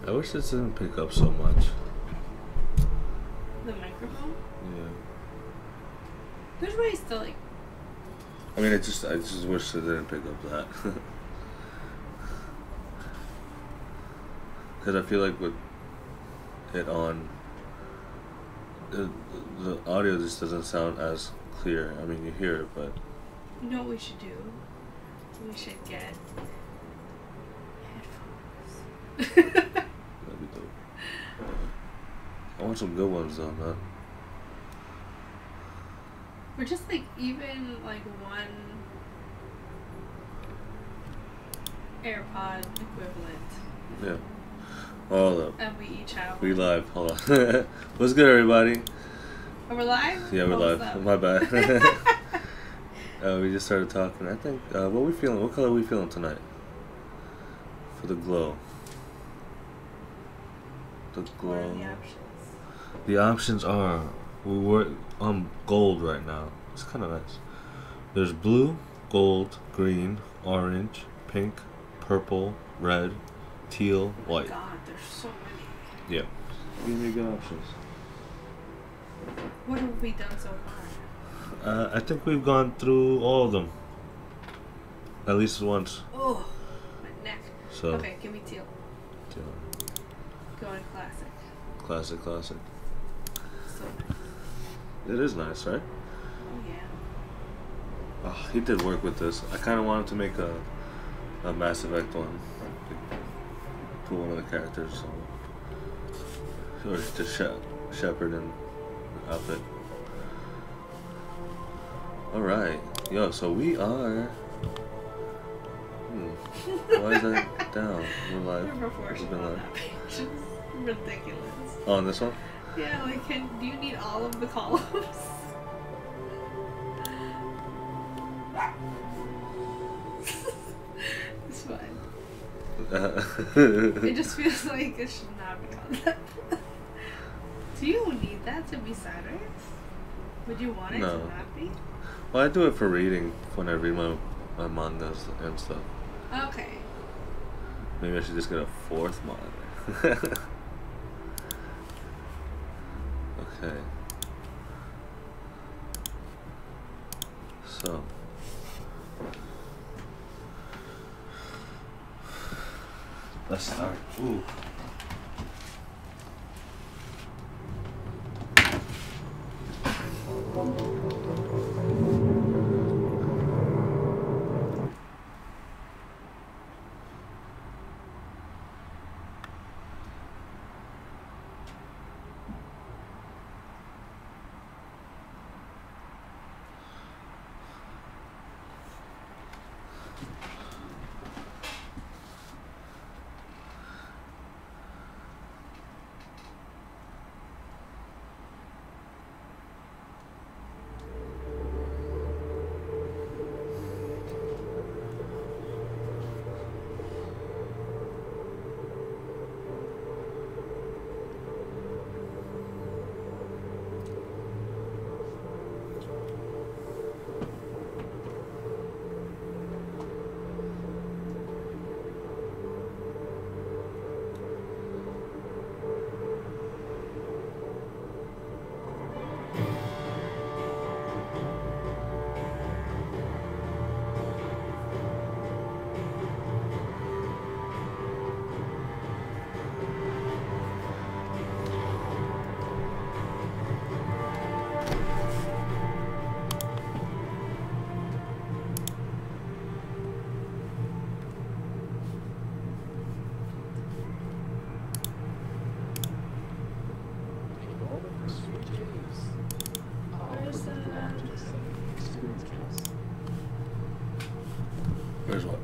I wish this didn't pick up so much. The microphone? Yeah. There's ways to like. I mean, I just wish it didn't pick up that. Because I feel like with it on, the audio just doesn't sound as clear. I mean, you hear it, but... You know what we should do? We should get headphones. That'd be dope. I want some good ones, though, not... Or just like, even like one AirPod equivalent. Yeah. Hold up. And we each have We one. live. Hold on. What's good, everybody? Are we live? Yeah, we're What's live. up? My bad. We just started talking. I think, what we feeling? What color are we feeling tonight? For the glow. The What are glow. the options? The options are, we're on gold right now. It's kind of nice. There's blue, gold, green, orange, pink, purple, red, teal, white. God, there's so many. Yeah. Give me good options. What have we done so far? I think we've gone through all of them. At least once. Oh, my neck. So. Okay, give me teal. Teal. Going classic. Classic, classic. So nice. It is nice, right? Oh yeah. Oh, he did work with this. I kind of wanted to make a Mass Effect one. Put one of the characters. Or just Shepard and outfit. Alright. Yo, so we are... Why is that down? We're live. Your proportion We've been on live. that page is ridiculous. Oh, on this one? Yeah, like, do you need all of the columns? It's fine. It just feels like it should not be on that. Do you need that to be sideways? Would you want it No. to not be? Well, I do it for reading when I read my mangas and stuff. Okay. Maybe I should just get a fourth monitor. Okay. So. Let's start. Ooh. Where's what?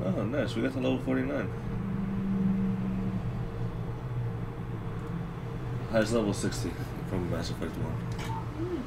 Oh, nice. We got to level 49. Highest level 60 from Mass Effect 1.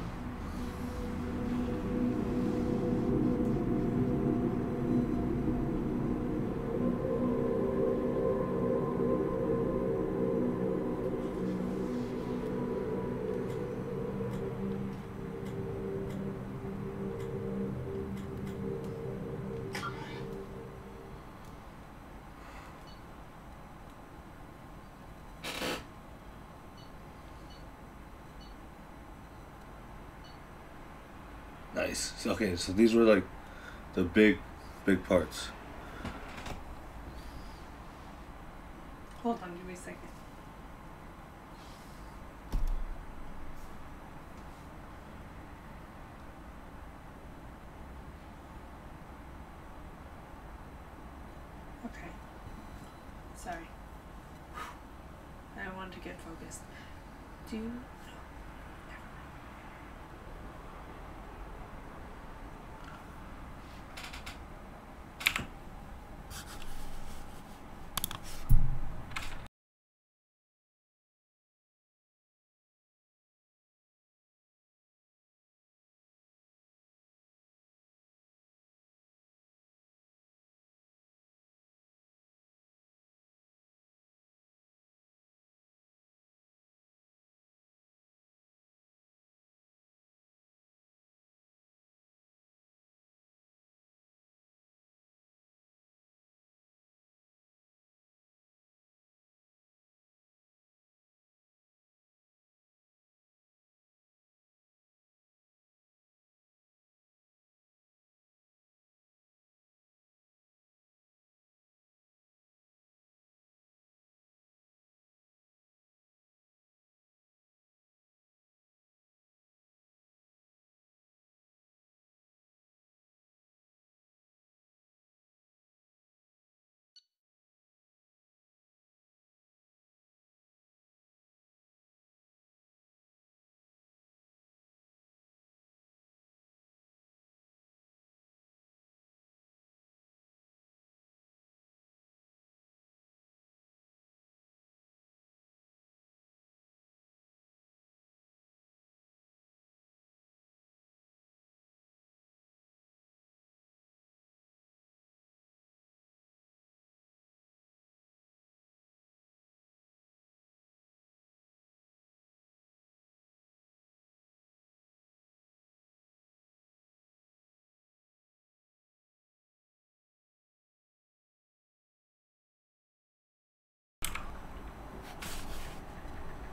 Nice. So, okay, so these were like the big parts. Hold on, give me a second. Okay. Sorry. I wanted to get focused. Do you...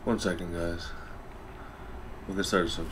One second, guys. We'll get started soon.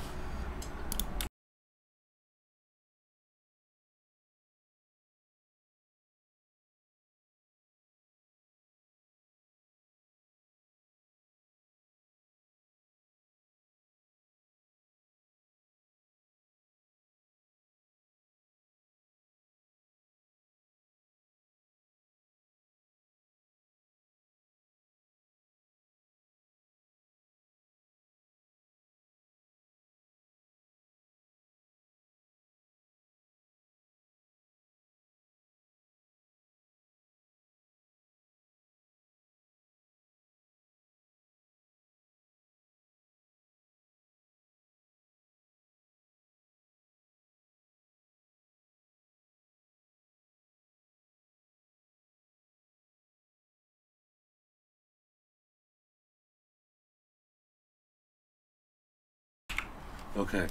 Okay.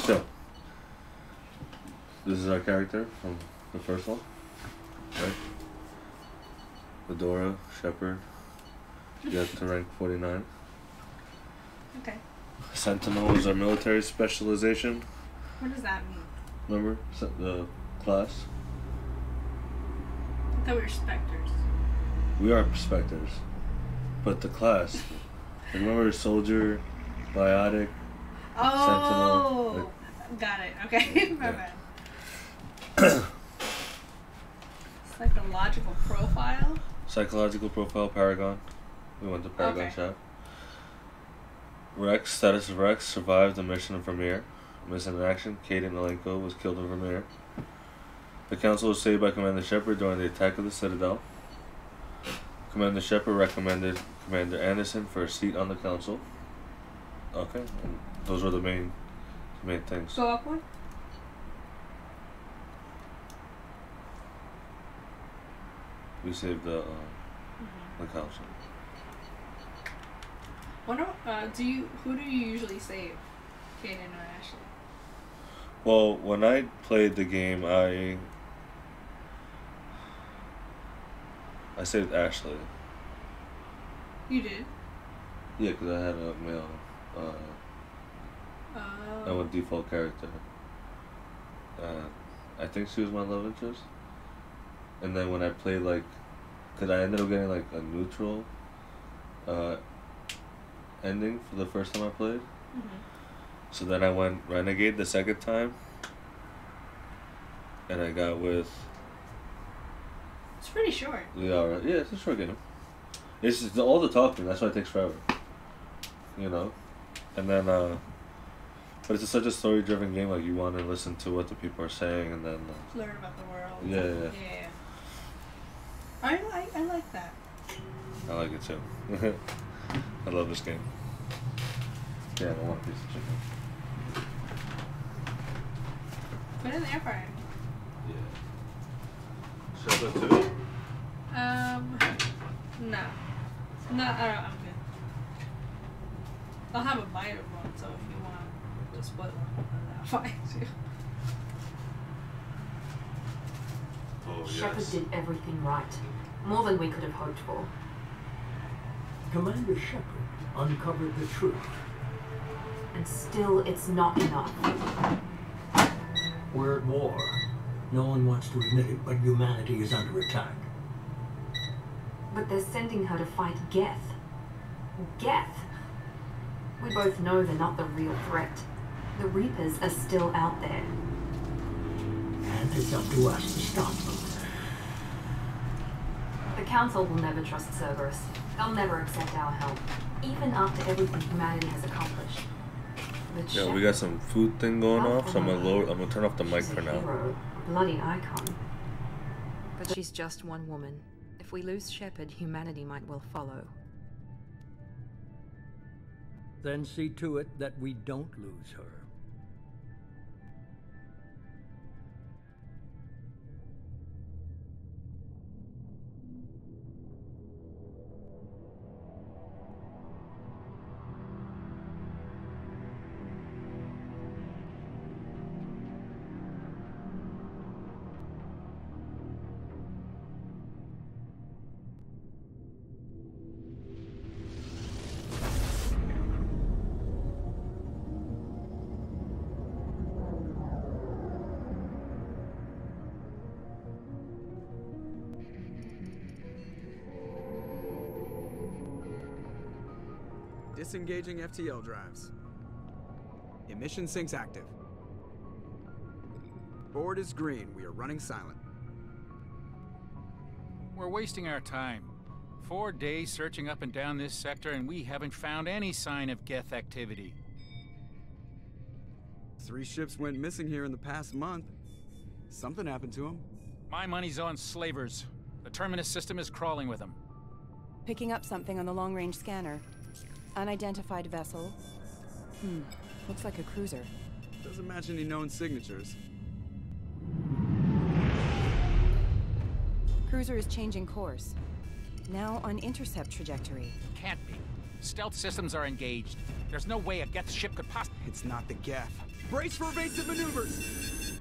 So, this is our character from the first one, right? Fedora, Shepard. You got to rank 49. Okay. Sentinel is our military specialization. What does that mean? Remember? The class? I thought we were specters. We are Spectres. But the class. Remember Soldier, Biotic, Oh! Sentinel. Got it. Okay. My Yeah. bad. It's like a logical profile. Psychological profile, Paragon. We went to Paragon Okay. Shop. Rex, status of Rex, survived the mission of Vermeer. Missing in action, Katie Malenko was killed in Vermeer. The council was saved by Commander Shepard during the attack of the Citadel. Commander Shepard recommended Commander Anderson for a seat on the council. Okay, and those were the main things. Go up one. We saved the council. Who do you usually save, Kaden or Ashley? Well, when I played the game, I saved Ashley. You did? Yeah, because I had a male. I went default character. I think she was my love interest. And then when I played, like, because I ended up getting like a neutral ending for the first time I played. So then I went Renegade the second time, and I got with. It's pretty short. Yeah, it's a short game. It's just all the talking. That's why it takes forever. You know, and then but it's such a story-driven game. Like you want to listen to what the people are saying, and then learn about the world. Yeah. I like that. I like it too. I love this game. Yeah, I don't want a piece of chicken. Put it in the air fryer. Yeah. Should I put 2? No. No, I'm good. I'll have a bite of one, so if you want to split one, that's fine too. Oh, yes. Shepard did everything right. More than we could have hoped for. Commander Shepard uncovered the truth. And still, it's not enough. We're at war. No one wants to admit it, but humanity is under attack. But they're sending her to fight Geth. Geth! We both know they're not the real threat. The Reapers are still out there. And it's up to us to stop them. The Council will never trust Cerberus. They'll never accept our help, even after everything humanity has accomplished. But Yeah, we got some food thing going off, so I'm gonna turn off the mic for now. Hero, a bloody icon. But she's just one woman. If we lose Shepard, humanity might well follow. Then see to it that we don't lose her. Disengaging FTL drives. Emission sinks active. Board is green. We are running silent. We're wasting our time. 4 days searching up and down this sector, and we haven't found any sign of Geth activity. 3 ships went missing here in the past month. Something happened to them. My money's on slavers. The Terminus system is crawling with them. Picking up something on the long-range scanner. Unidentified vessel. Looks like a cruiser. Doesn't match any known signatures. Cruiser is changing course. Now on intercept trajectory. Can't be. Stealth systems are engaged. There's no way a Geth ship could possibly... It's not the Geth. Brace for evasive maneuvers!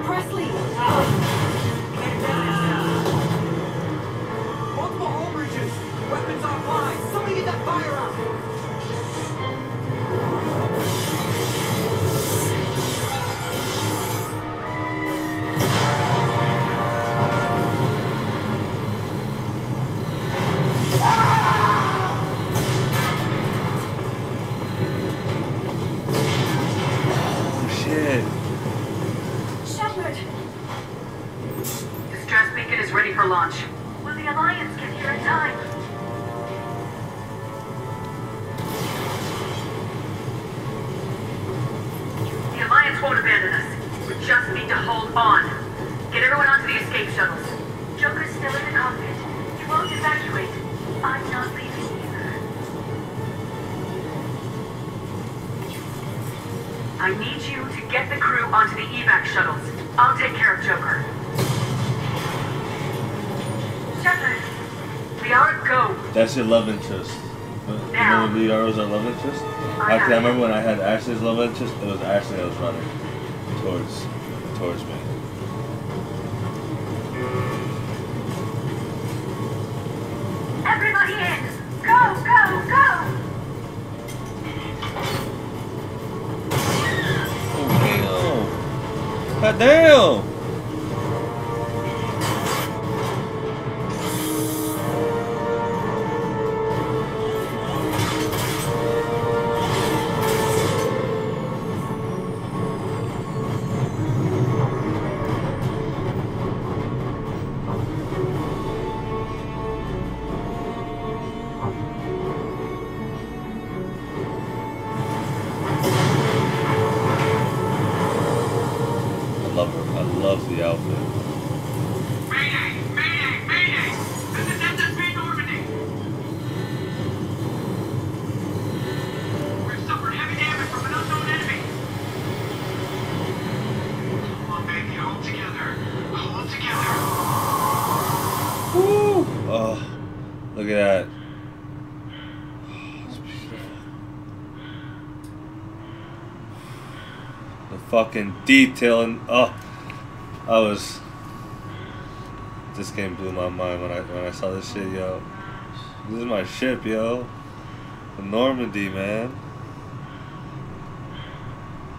Presley! Multiple hull breaches! Weapons offline! Somebody get that fire out! evacuate. I'm not leaving either. I need you to get the crew onto the evac shuttles. I'll take care of Joker. Shepard, Liara, go. That's your love interest. Now. Remember Liara's our love interest? I remember when I had Ashley's love interest, it was Ashley that was running towards me. Everybody in! Go, go, go! Oh, damn! God damn! I love the outfit. Mayday! Mayday! Mayday! This is SSB Normandy! We've suffered heavy damage from an unknown enemy! Come on, baby, hold together. Hold together. Woo! Oh, look at that. It's beautiful. The fucking detail and this game blew my mind when I saw this shit, yo. This is my ship, yo. The Normandy, man.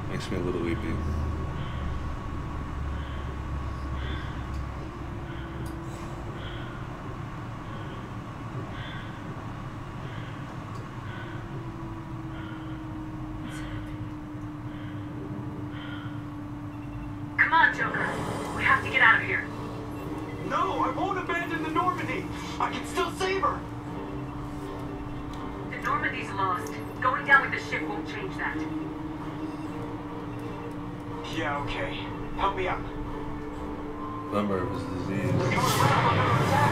Makes me a little weepy. Come on, Joker. We have to get out of here. No, I won't abandon the Normandy! I can still save her! The Normandy's lost. Going down with the ship won't change that. Yeah, okay. Help me out. Remember, it was disease. We're coming right up under attack!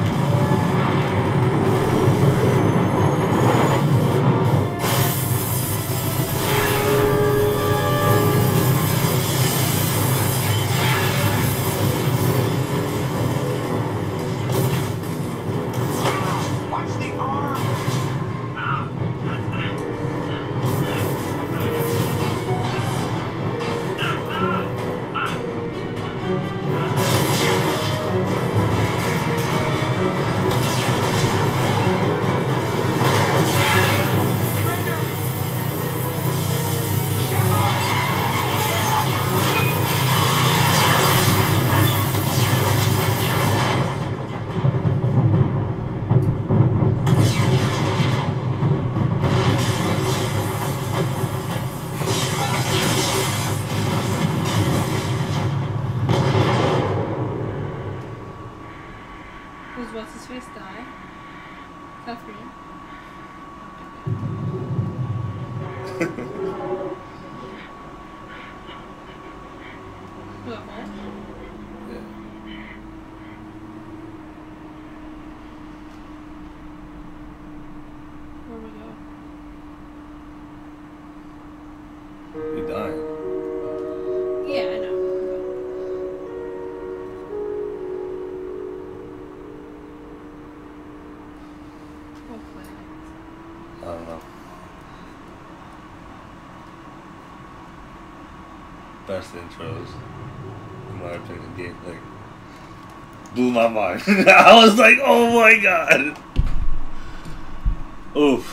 What's his face die? South Korean? What, home? Yeah. Where we go? He died. Yeah, I know. I don't know. Best intros, in my opinion. Game like blew my mind. I was like, oh my god. Oof.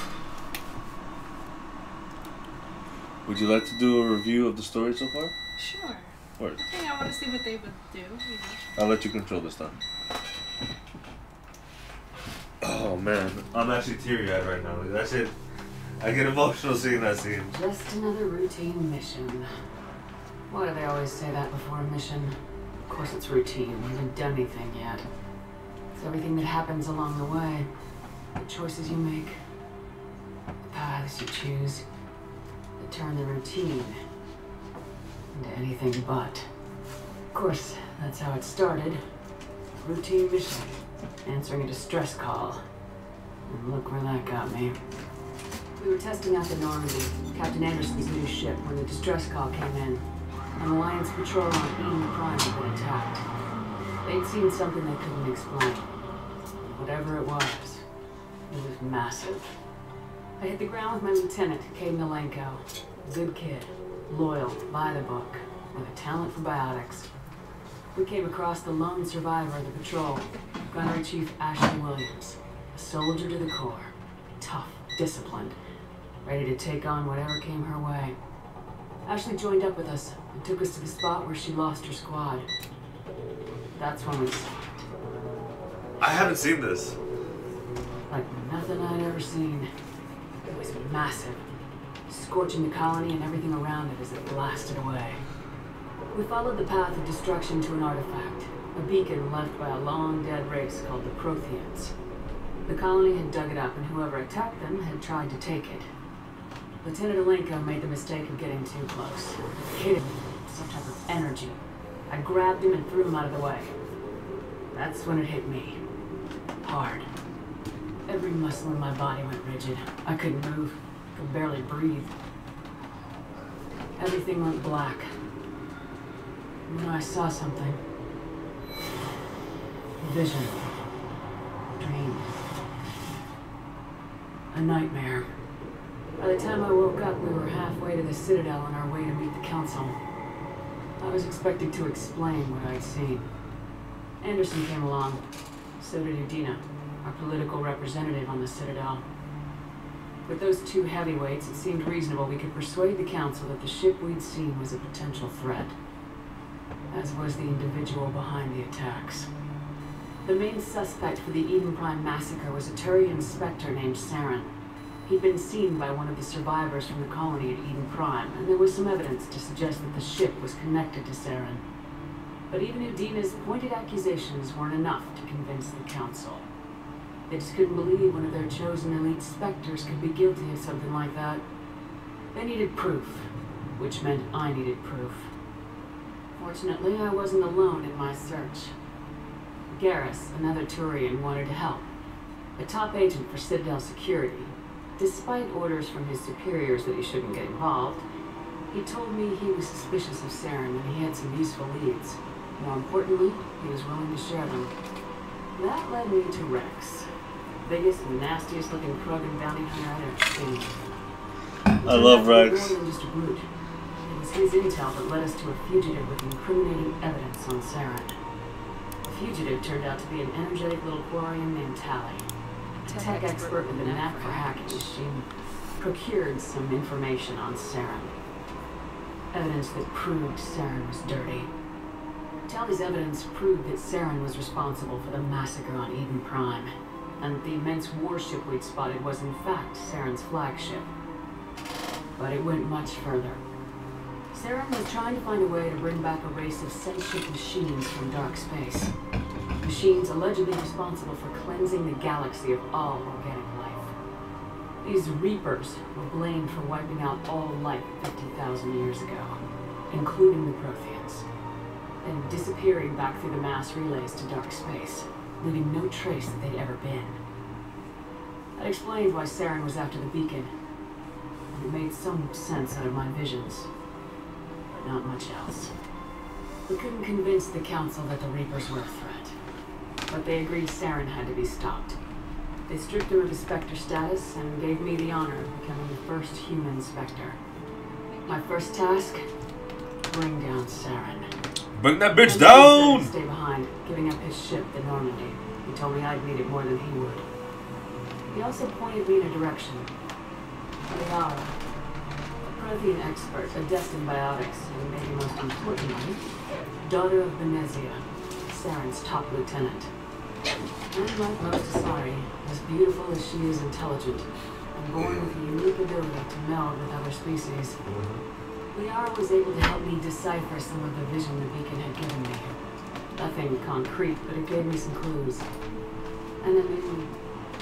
Would you like to do a review of the story so far? Sure. Word. I think I want to see what they would do. I'll let you control this time. Oh man, I'm actually teary-eyed right now. That shit, I get emotional seeing that scene. Just another routine mission. Why do they always say that before a mission? Of course it's routine. We haven't done anything yet. It's everything that happens along the way. The choices you make. The paths you choose. That turn the routine into anything but. Of course, that's how it started. Routine mission. answering a distress call. And look where that got me. We were testing out the Normandy, Captain Anderson's new ship, when the distress call came in. An Alliance patrol on Eden Prime had been attacked. They'd seen something they couldn't explain. Whatever it was massive. I hit the ground with my lieutenant, Kay Milenko. Good kid, loyal, by the book, with a talent for biotics. We came across the lone survivor of the patrol, Gunnery Chief Ashley Williams. A soldier to the core. Tough, disciplined, ready to take on whatever came her way. Ashley joined up with us and took us to the spot where she lost her squad. That's when we stopped. I haven't seen this. Like nothing I'd ever seen. It was massive, scorching the colony and everything around it as it blasted away. We followed the path of destruction to an artifact, a beacon left by a long-dead race called the Protheans. The colony had dug it up, and whoever attacked them had tried to take it. Lieutenant Alenko made the mistake of getting too close. Hit him with some type of energy. I grabbed him and threw him out of the way. That's when it hit me. Hard. Every muscle in my body went rigid. I couldn't move. Could barely breathe. Everything went black. And then I saw something. A vision. Dream. A nightmare. By the time I woke up, we were halfway to the Citadel on our way to meet the Council. I was expected to explain what I'd seen. Anderson came along. So did Udina, our political representative on the Citadel. With those two heavyweights, it seemed reasonable we could persuade the Council that the ship we'd seen was a potential threat, as was the individual behind the attacks. The main suspect for the Eden Prime massacre was a Turian Spectre named Saren. He'd been seen by one of the survivors from the colony at Eden Prime, and there was some evidence to suggest that the ship was connected to Saren. But even Udina's pointed accusations weren't enough to convince the Council. They just couldn't believe one of their chosen elite Spectres could be guilty of something like that. They needed proof, which meant I needed proof. Fortunately, I wasn't alone in my search. Garrus, another Turian, wanted to help. A top agent for Citadel security. Despite orders from his superiors that he shouldn't get involved, he told me he was suspicious of Saren and he had some useful leads. More importantly, he was willing to share them. That led me to Rex. Biggest and nastiest looking Krug and bounty hunter I'd ever seen. I love Rex. More than just a brute. It was his intel that led us to a fugitive with incriminating evidence on Saren. The fugitive turned out to be an energetic little Quarian named Tally. A tech expert with a knack for hacking. She procured some information on Saren. Evidence that proved Saren was dirty. Tally's evidence proved that Saren was responsible for the massacre on Eden Prime, and that the immense warship we'd spotted was in fact Saren's flagship. But it went much further. Saren was trying to find a way to bring back a race of sentient machines from dark space. Machines allegedly responsible for cleansing the galaxy of all organic life. These Reapers were blamed for wiping out all life 50,000 years ago, including the Protheans, and disappearing back through the mass relays to dark space, leaving no trace that they'd ever been. That explained why Saren was after the beacon, and it made some sense out of my visions, but not much else. We couldn't convince the Council that the Reapers were a threat, but they agreed Saren had to be stopped. They stripped him of his Spectre status and gave me the honor of becoming the first human Spectre. My first task? Bring down Saren. Bring that bitch down! Stay behind, giving up his ship, the Normandy. He told me I'd need it more than he would. He also pointed me in a direction. Liara, a Prothean expert, adept in biotics, and maybe most importantly, daughter of Benezia, Saren's top lieutenant. And like most Asari, as beautiful as she is intelligent, and born with a unique ability to meld with other species, Liara was able to help me decipher some of the vision the beacon had given me. Nothing concrete, but it gave me some clues. And a new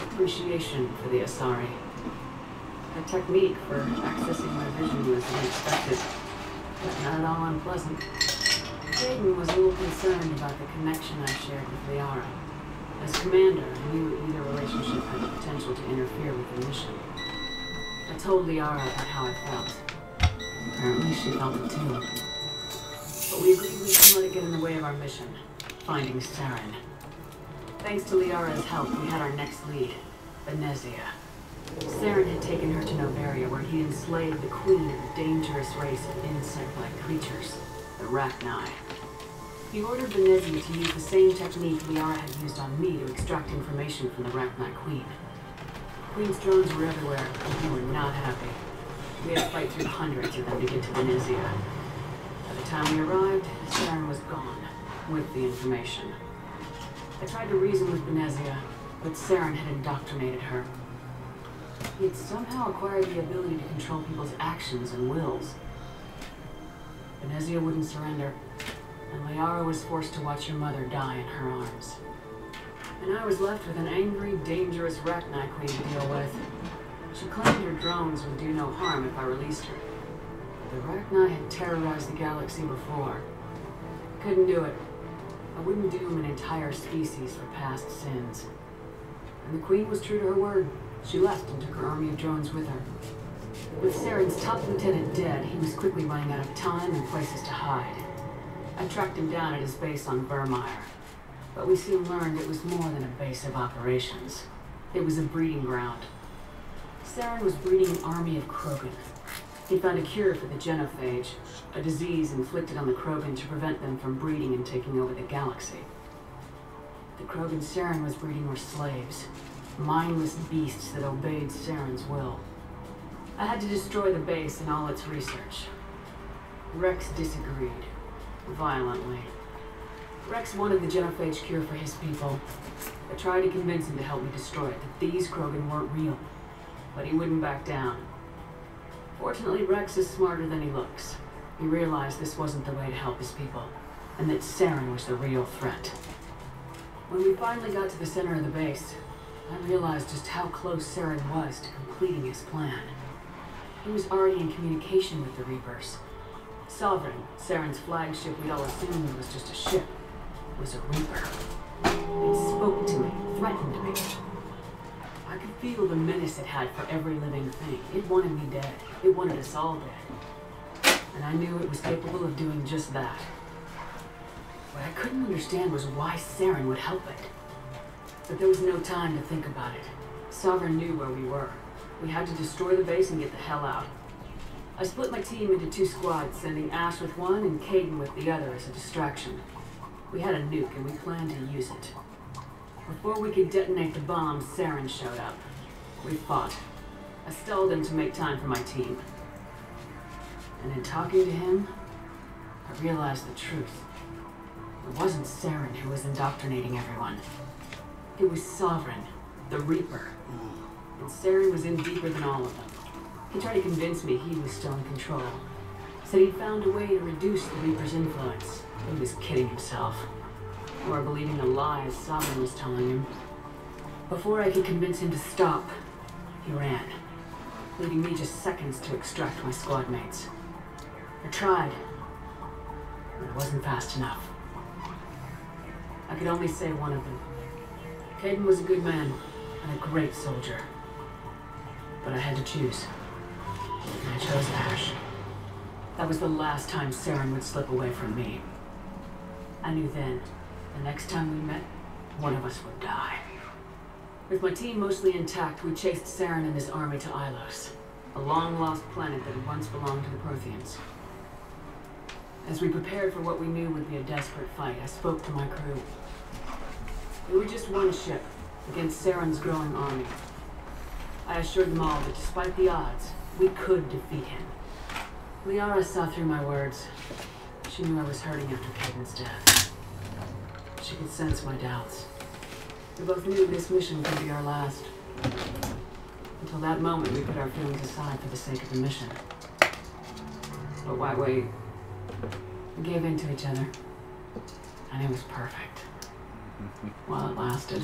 appreciation for the Asari. Her technique for accessing my vision was unexpected, but not at all unpleasant. Jaden was a little concerned about the connection I shared with Liara. As commander, I knew either relationship had the potential to interfere with the mission. I told Liara about how I felt. Apparently she felt it too. But we agreed we couldn't let it get in the way of our mission, finding Saren. Thanks to Liara's help, we had our next lead, Venezia. Saren had taken her to Novaria, where he enslaved the queen of a dangerous race of insect-like creatures, the Rachni. He ordered Venezia to use the same technique Liara had used on me to extract information from the Rachni queen. The queen's drones were everywhere, and we were not happy. We had to fight through hundreds of them to get to Venezia. By the time we arrived, Saren was gone, with the information. I tried to reason with Venezia, but Saren had indoctrinated her. He had somehow acquired the ability to control people's actions and wills. Venezia wouldn't surrender, and Liara was forced to watch her mother die in her arms. And I was left with an angry, dangerous Rachni queen to deal with. She claimed her drones would do no harm if I released her. But the Rachni had terrorized the galaxy before. I couldn't do it. I wouldn't doom an entire species for past sins. And the queen was true to her word. She left and took her army of drones with her. With Saren's top lieutenant dead, he was quickly running out of time and places to hide. I tracked him down at his base on Vermeer, but we soon learned it was more than a base of operations. It was a breeding ground. Saren was breeding an army of Krogan. He found a cure for the genophage, a disease inflicted on the Krogan to prevent them from breeding and taking over the galaxy. The Krogan Saren was breeding were slaves, mindless beasts that obeyed Saren's will. I had to destroy the base and all its research. Rex disagreed, violently. Rex wanted the genophage cure for his people. I tried to convince him to help me destroy it, that these Krogan weren't real, but he wouldn't back down. Fortunately, Rex is smarter than he looks. He realized this wasn't the way to help his people, and that Saren was the real threat. When we finally got to the center of the base, I realized just how close Saren was to completing his plan. He was already in communication with the Reapers. Sovereign, Saren's flagship we'd all assumed was just a ship, was a Reaper. It spoke to me, threatened me. I could feel the menace it had for every living thing. It wanted me dead. It wanted us all dead. And I knew it was capable of doing just that. What I couldn't understand was why Saren would help it. But there was no time to think about it. Sovereign knew where we were. We had to destroy the base and get the hell out. I split my team into 2 squads, sending Ash with one and Caden with the other as a distraction. We had a nuke and we planned to use it. Before we could detonate the bomb, Saren showed up. We fought. I stalled him to make time for my team. And in talking to him, I realized the truth. It wasn't Saren who was indoctrinating everyone. It was Sovereign, the Reaper. And Saren was in deeper than all of them. He tried to convince me he was still in control. Said he'd found a way to reduce the Reaper's influence. He was kidding himself. Or believing the lies Sovereign was telling him. Before I could convince him to stop, he ran, leaving me just seconds to extract my squad mates. I tried, but it wasn't fast enough. I could only save one of them. Caden was a good man and a great soldier. But I had to choose. And I chose Ash. That was the last time Saren would slip away from me. I knew then, the next time we met, one of us would die. With my team mostly intact, we chased Saren and his army to Ilos, a long-lost planet that had once belonged to the Protheans. As we prepared for what we knew would be a desperate fight, I spoke to my crew. We were just one ship against Saren's growing army. I assured them all that despite the odds, we could defeat him. Liara saw through my words. She knew I was hurting after Caden's death. She could sense my doubts. We both knew this mission could be our last. Until that moment, we put our feelings aside for the sake of the mission. But why wait? We gave in to each other. And it was perfect. While it lasted.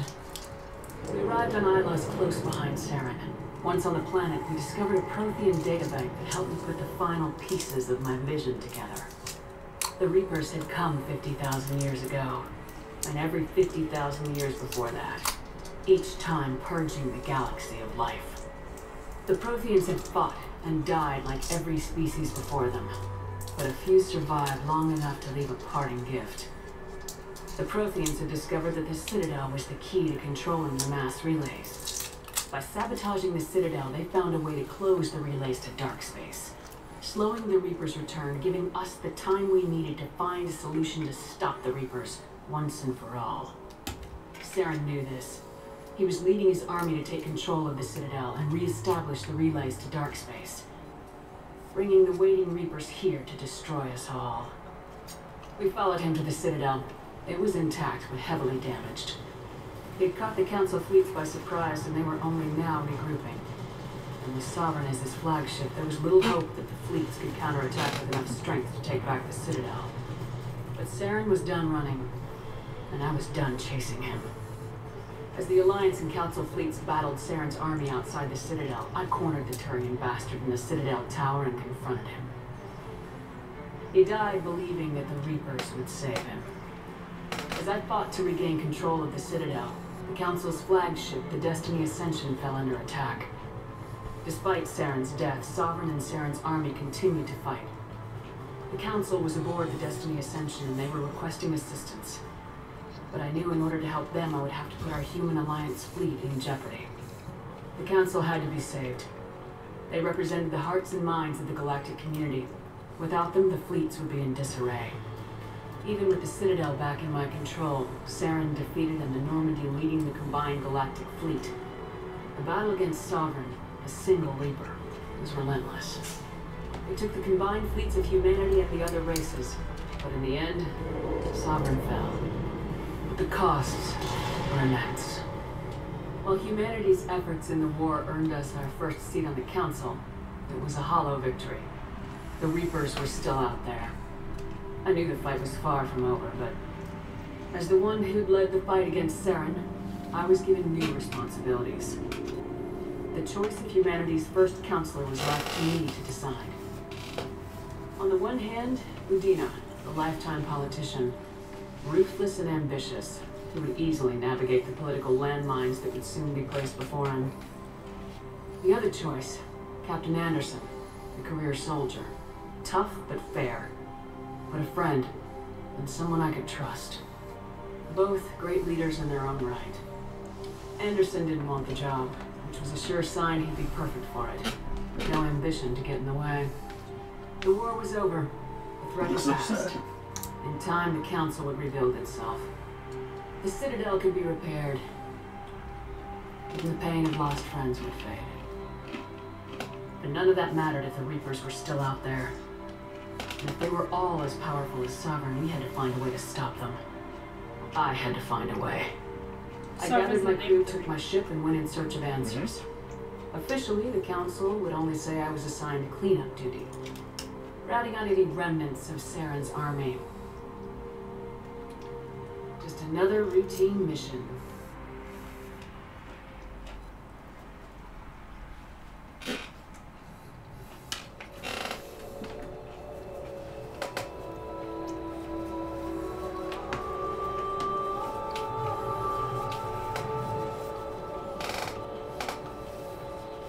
We arrived on Ilos close behind Saren. Once on the planet, we discovered a Prothean databank that helped me put the final pieces of my vision together. The Reapers had come 50,000 years ago, and every 50,000 years before that, each time purging the galaxy of life. The Protheans had fought and died like every species before them, but a few survived long enough to leave a parting gift. The Protheans had discovered that the Citadel was the key to controlling the mass relays. By sabotaging the Citadel, they found a way to close the relays to dark space, slowing the Reapers' return, giving us the time we needed to find a solution to stop the Reapers once and for all. Saren knew this. He was leading his army to take control of the Citadel and re-establish the relays to dark space, bringing the waiting Reapers here to destroy us all. We followed him to the Citadel. It was intact, but heavily damaged. They'd caught the Council fleets by surprise, and they were only now regrouping. And with Sovereign as his flagship, there was little hope that the fleets could counterattack with enough strength to take back the Citadel. But Saren was done running, and I was done chasing him. As the Alliance and Council fleets battled Saren's army outside the Citadel, I cornered the Turian bastard in the Citadel tower and confronted him. He died believing that the Reapers would save him. As I fought to regain control of the Citadel, the Council's flagship, the Destiny Ascension, fell under attack. Despite Saren's death, Sovereign and Saren's army continued to fight. The Council was aboard the Destiny Ascension and they were requesting assistance. But I knew in order to help them, I would have to put our human Alliance fleet in jeopardy. The Council had to be saved. They represented the hearts and minds of the galactic community. Without them, the fleets would be in disarray. Even with the Citadel back in my control, Saren defeated and the Normandy leading the combined galactic fleet. The battle against Sovereign, a single Reaper, was relentless. It took the combined fleets of humanity and the other races, but in the end, Sovereign fell. The costs were immense. While humanity's efforts in the war earned us our first seat on the Council, it was a hollow victory. The Reapers were still out there. I knew the fight was far from over, but as the one who'd led the fight against Saren, I was given new responsibilities. The choice of humanity's first counselor was left to me to decide. On the one hand, Udina, the lifetime politician, ruthless and ambitious, who would easily navigate the political landmines that would soon be placed before him. The other choice, Captain Anderson, the career soldier, tough but fair, but a friend, and someone I could trust. Both great leaders in their own right. Anderson didn't want the job, which was a sure sign he'd be perfect for it. No ambition to get in the way. The war was over. The threat was past. In time, the Council would rebuild itself. The Citadel could be repaired. Even the pain of lost friends would fade. But none of that mattered if the Reapers were still out there. And if they were all as powerful as Sovereign, we had to find a way to stop them. I had to find a way. I gathered my crew, took my ship, and went in search of answers. Officially, the Council would only say I was assigned cleanup duty, routing out any remnants of Saren's army. Just another routine mission.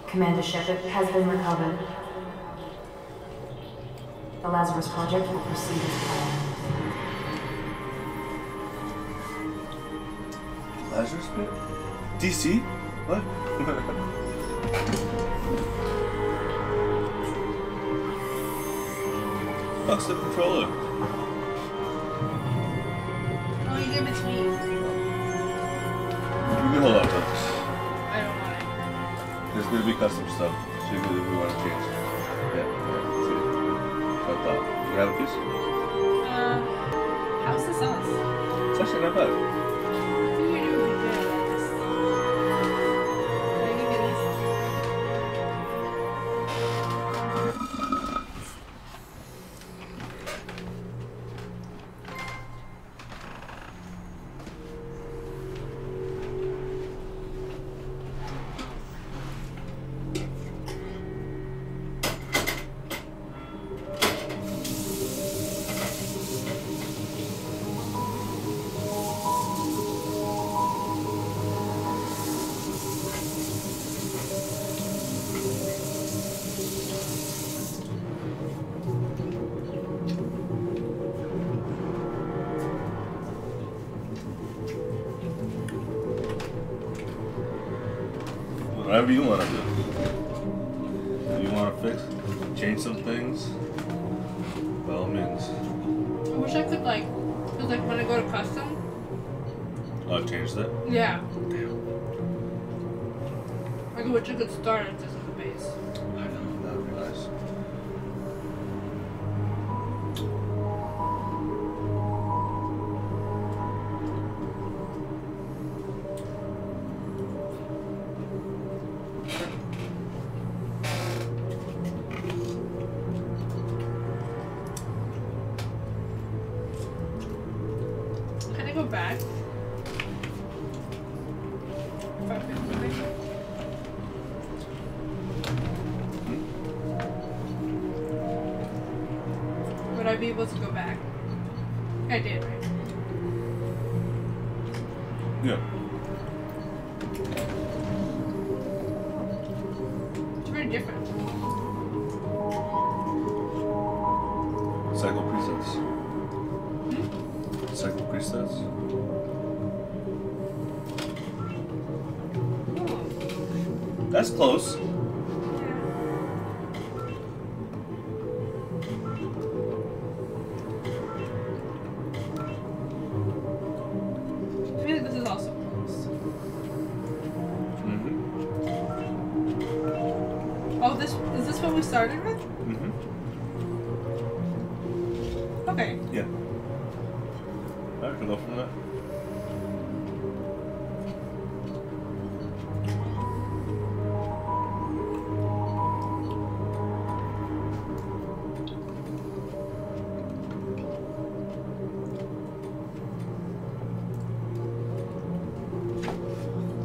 Commander Shepard has been recovered. The Lazarus Project will proceed as planned. Lazarus Pit? DC? What? Fuck's the controller? Oh, you give it to me. You can hold on to this. I don't want it. There's gonna be custom stuff, so you really want to change. Yeah, see. What thought? Do you have a piece? How's the sauce? It's actually not bad. I think you're doing good at this. Can I give you this? Whatever you want to do. If you want to fix, change some things, by all means. I wish I could like, cause like when I go to custom. Oh, change that? Yeah. Damn. I wish I could start at this as a base. I know, that would be nice. Can I go back? If I fix something? Would I be able to go back? I did, right? Yeah. It's very different. Cycle presets. Cycle presets. That's close. I feel like this is also close. Oh, this is this what we started with? Okay. Yeah. I can go from that.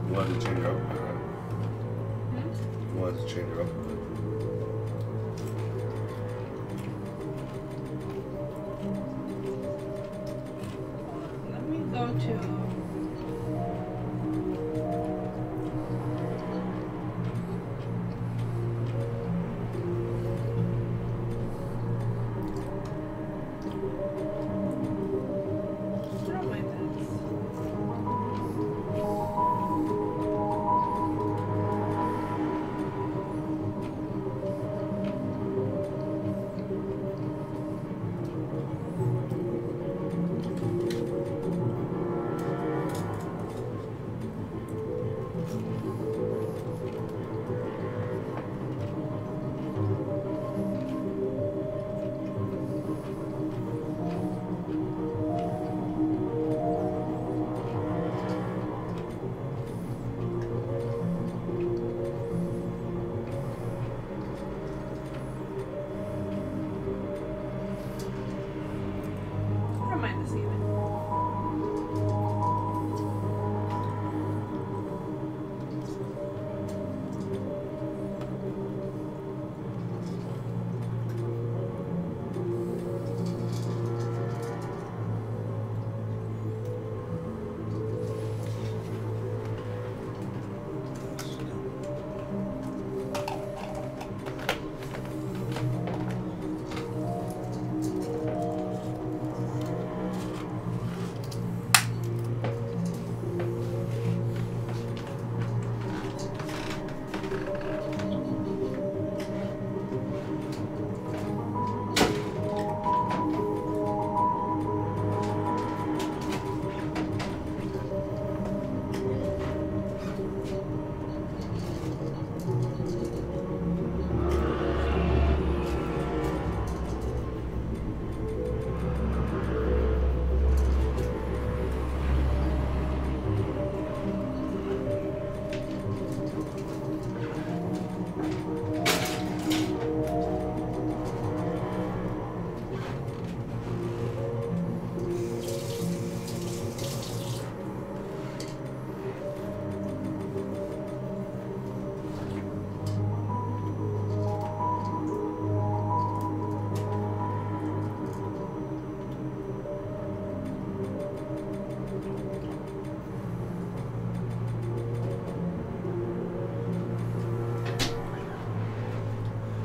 You wanted to change her up? You wanted to change her up a bit. Let me go to. Where am I this? Where am I this even?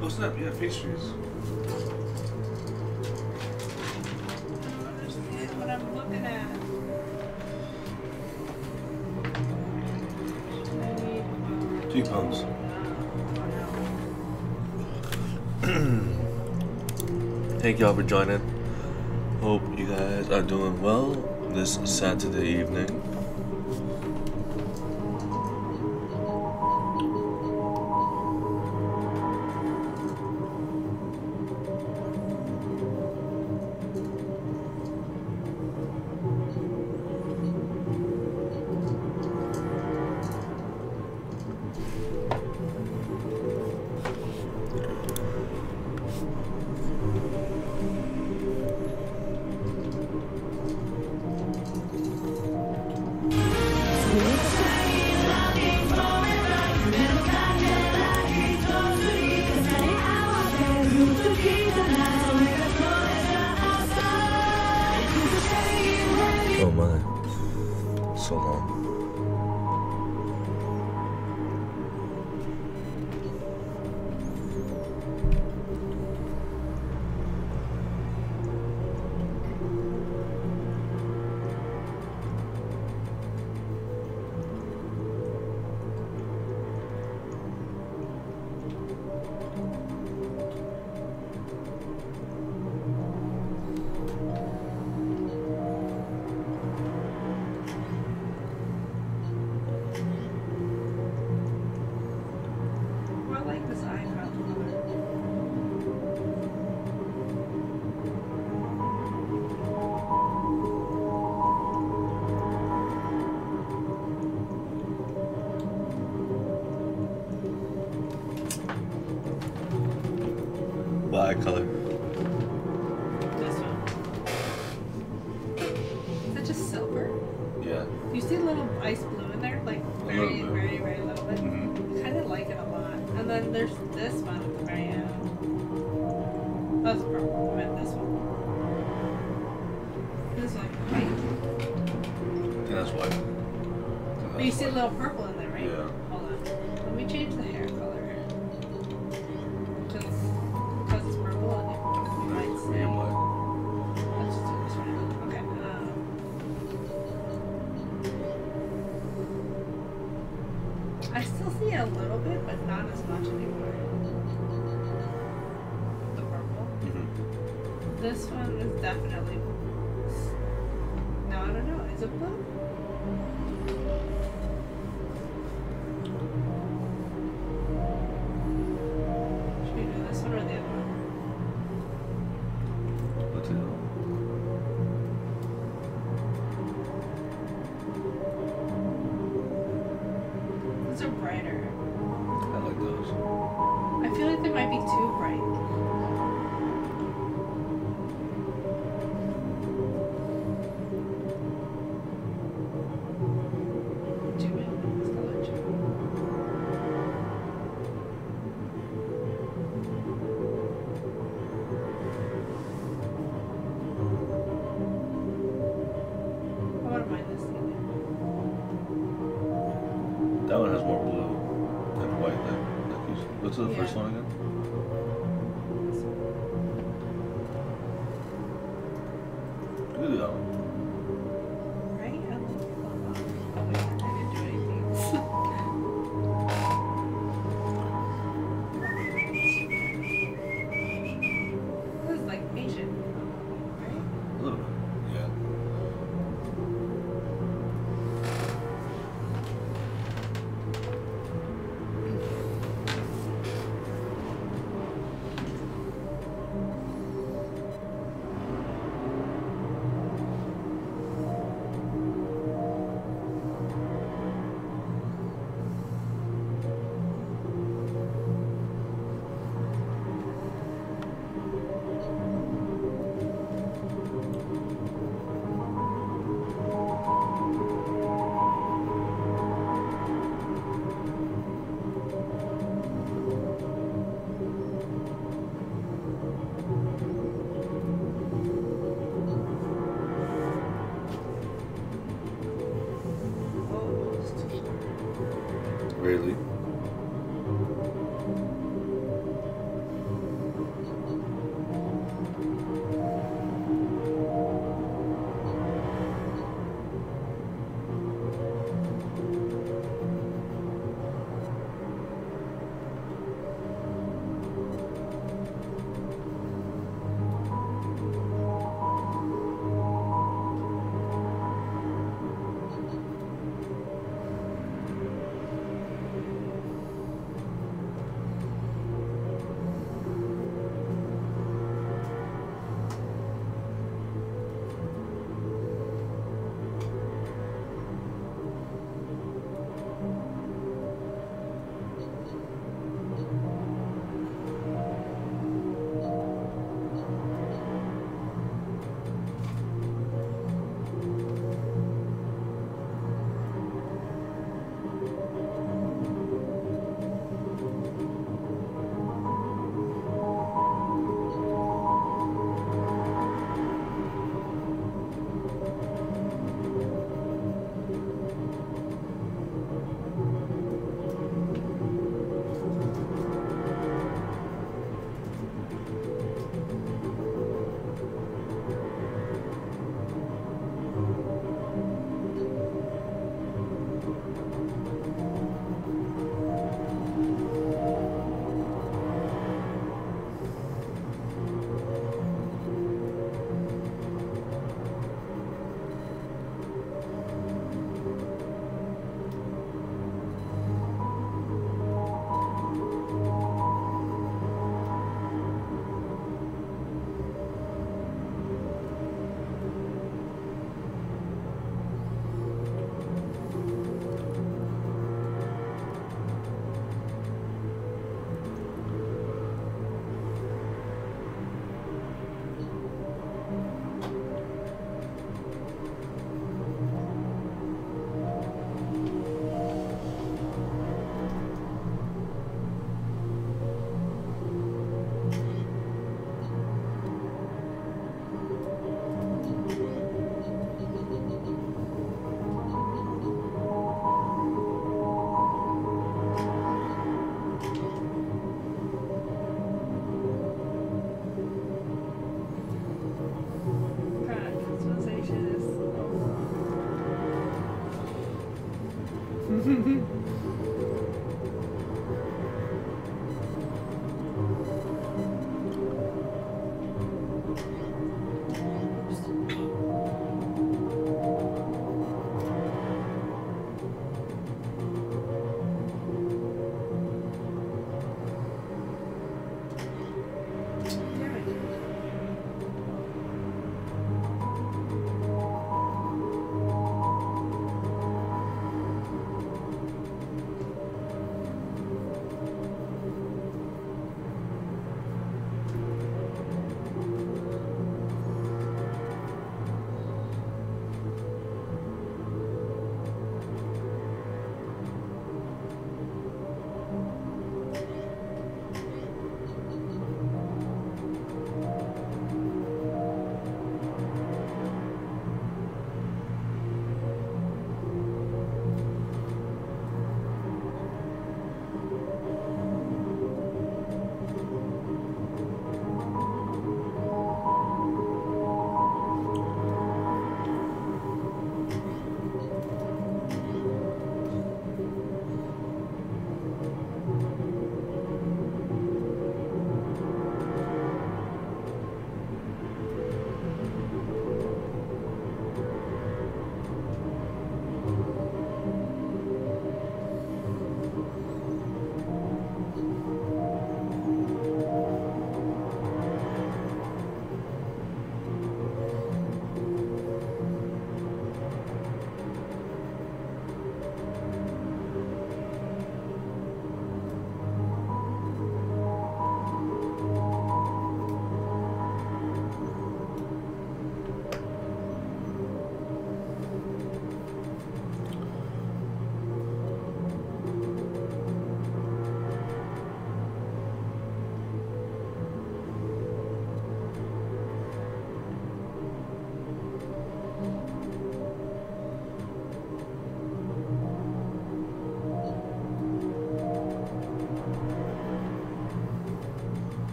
What's up? Yeah, pastries. I don't understand what I'm looking at. I need T-pose. months. Thank y'all for joining. Hope you guys are doing well this Saturday evening. Oh my, so long. I like this icon color. Black color. This one. Is that just silver? Yeah. Do you see a little ice blue in there? Like very, little bit. very, very little bit. Mm-hmm. I kind of like it a lot. And then there's this one at the very end. That's purple. I meant this one. This one, right? Yeah, that's white. But you see a little purple in there, right? Yeah. Hold on. Let me change the hair color. Because it's purple and you might say. Green and black. Let's just do this one. Okay. I still see a little bit, but not as much anymore. The purple. Mm-hmm. This one is definitely. No, I don't know. Is it blue? Should we do this one or the other one? What's it? These are brighter. I like those. I feel like they might be too bright. Zoom in on this color too. I wouldn't mind this either. That one has more blue than white. Like you, what's the Yeah. first one again? You can do that one. Right? I like it. Oh wait, I didn't do anything. This is like Asian, right? A little bit. Yeah.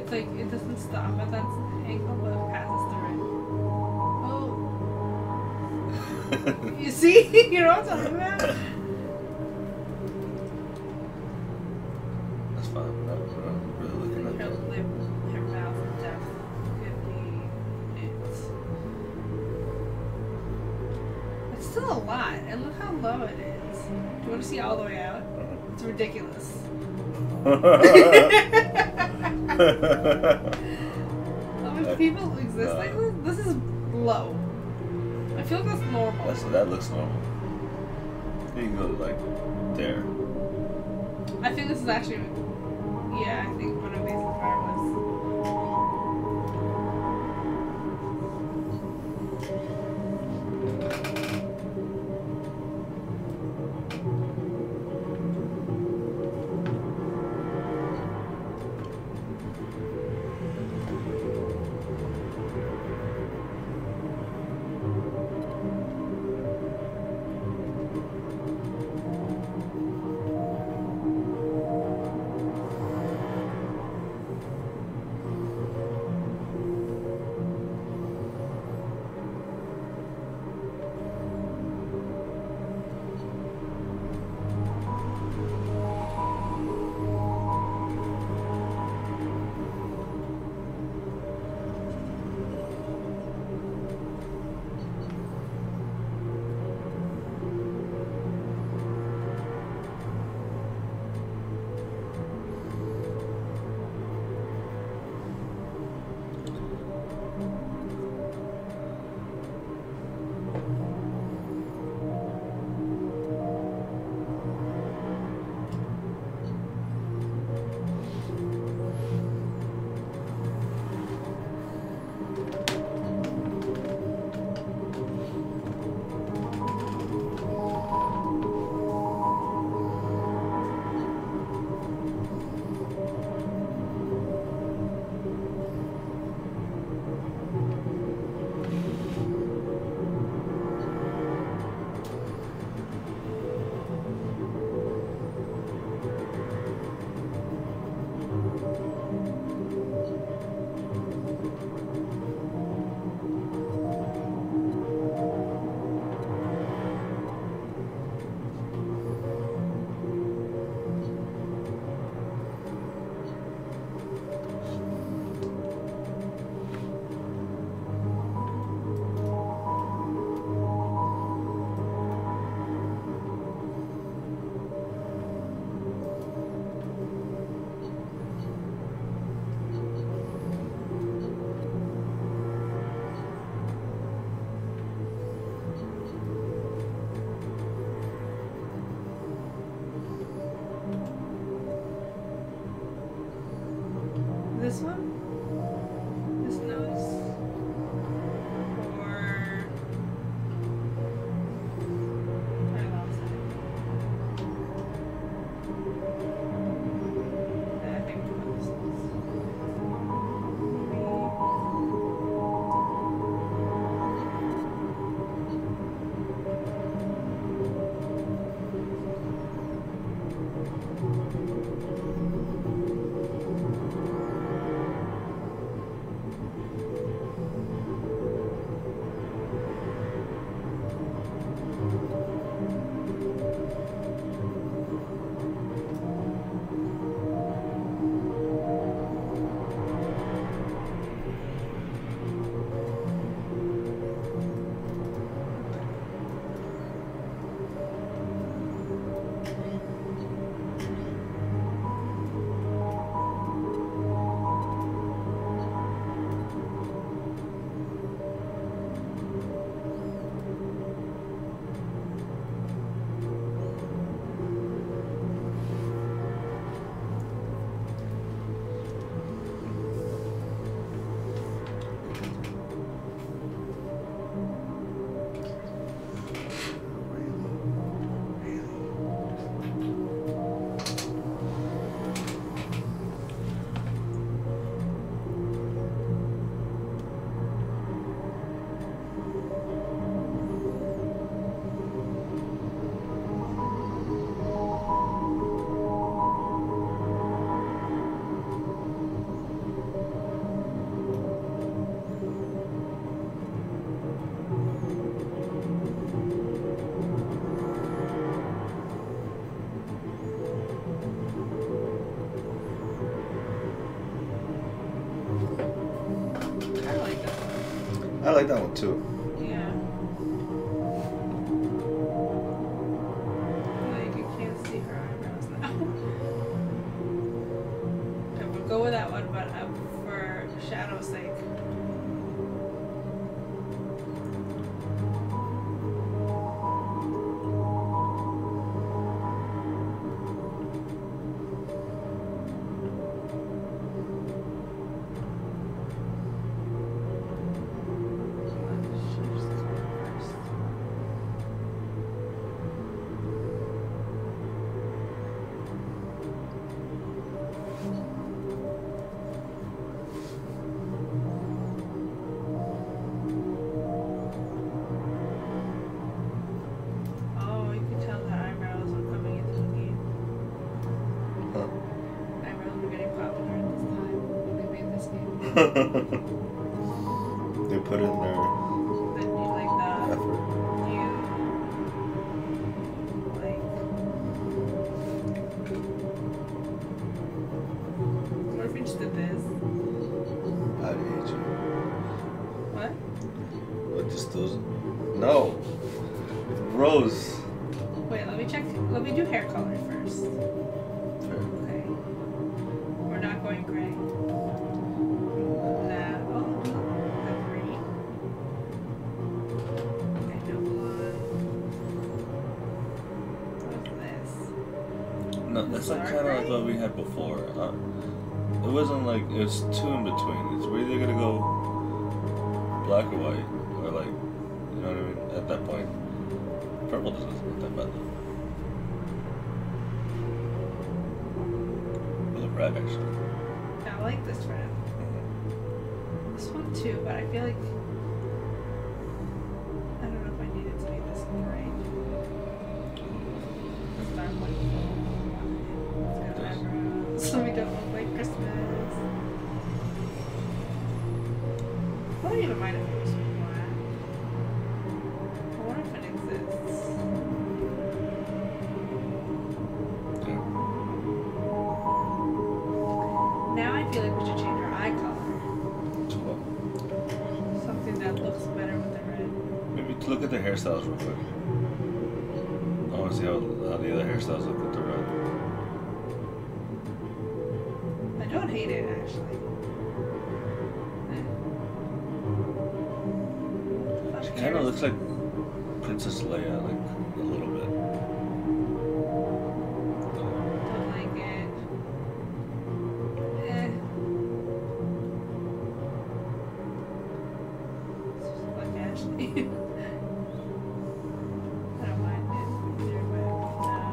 It's like, it doesn't stop at that angle, but it passes through it. Oh. You see? You know what I'm talking about? That's fine. I'm not really looking at Her that. lip, her mouth depth could be it. It's still a lot, and look how low it is. Do you want to see all the way out? It's ridiculous. How many people exist like this? This is low. I feel like that's normal. That looks normal. You can go like there. I think this is actually, yeah, I think one of these is wireless. like that one too. Yeah. Like, you can't see her eyebrows now. I would go with that one, but for shadow's sake. Oh, you can tell the eyebrows are coming into the game. Huh. Eyebrows were getting popular at this time when they made this game. They put in their Then you like the effort. you like what if we just did this? I'd age you. What? What just those? No. Rose. Wait, let me check. Let me do hair color first. Fair. Okay. We're not going gray. Nah. Oh, the green. Okay, no blonde. What's this? No, that's like kind of like what we had before. It wasn't like it was two in between. It's we're either gonna go black or white, or like, you know what I mean? At that point, purple doesn't look that bad though. Or the red actually. I like this red. This one too, but I feel like I don't know if I need it to be this gray. This dark one. It's got eyebrows, so we don't look like Christmas. I don't even mind if it was black. I wonder if it exists. Yeah. Now I feel like we should change our eye color. To what? Something that looks better with the red. Maybe to look at the hairstyles real quick. I want to see how the other hairstyles look with the red. I don't hate it actually. She kind of looks like Princess Leia, like a little bit. Don't like it. Eh. It's just like Ashley. I don't mind it either way. No.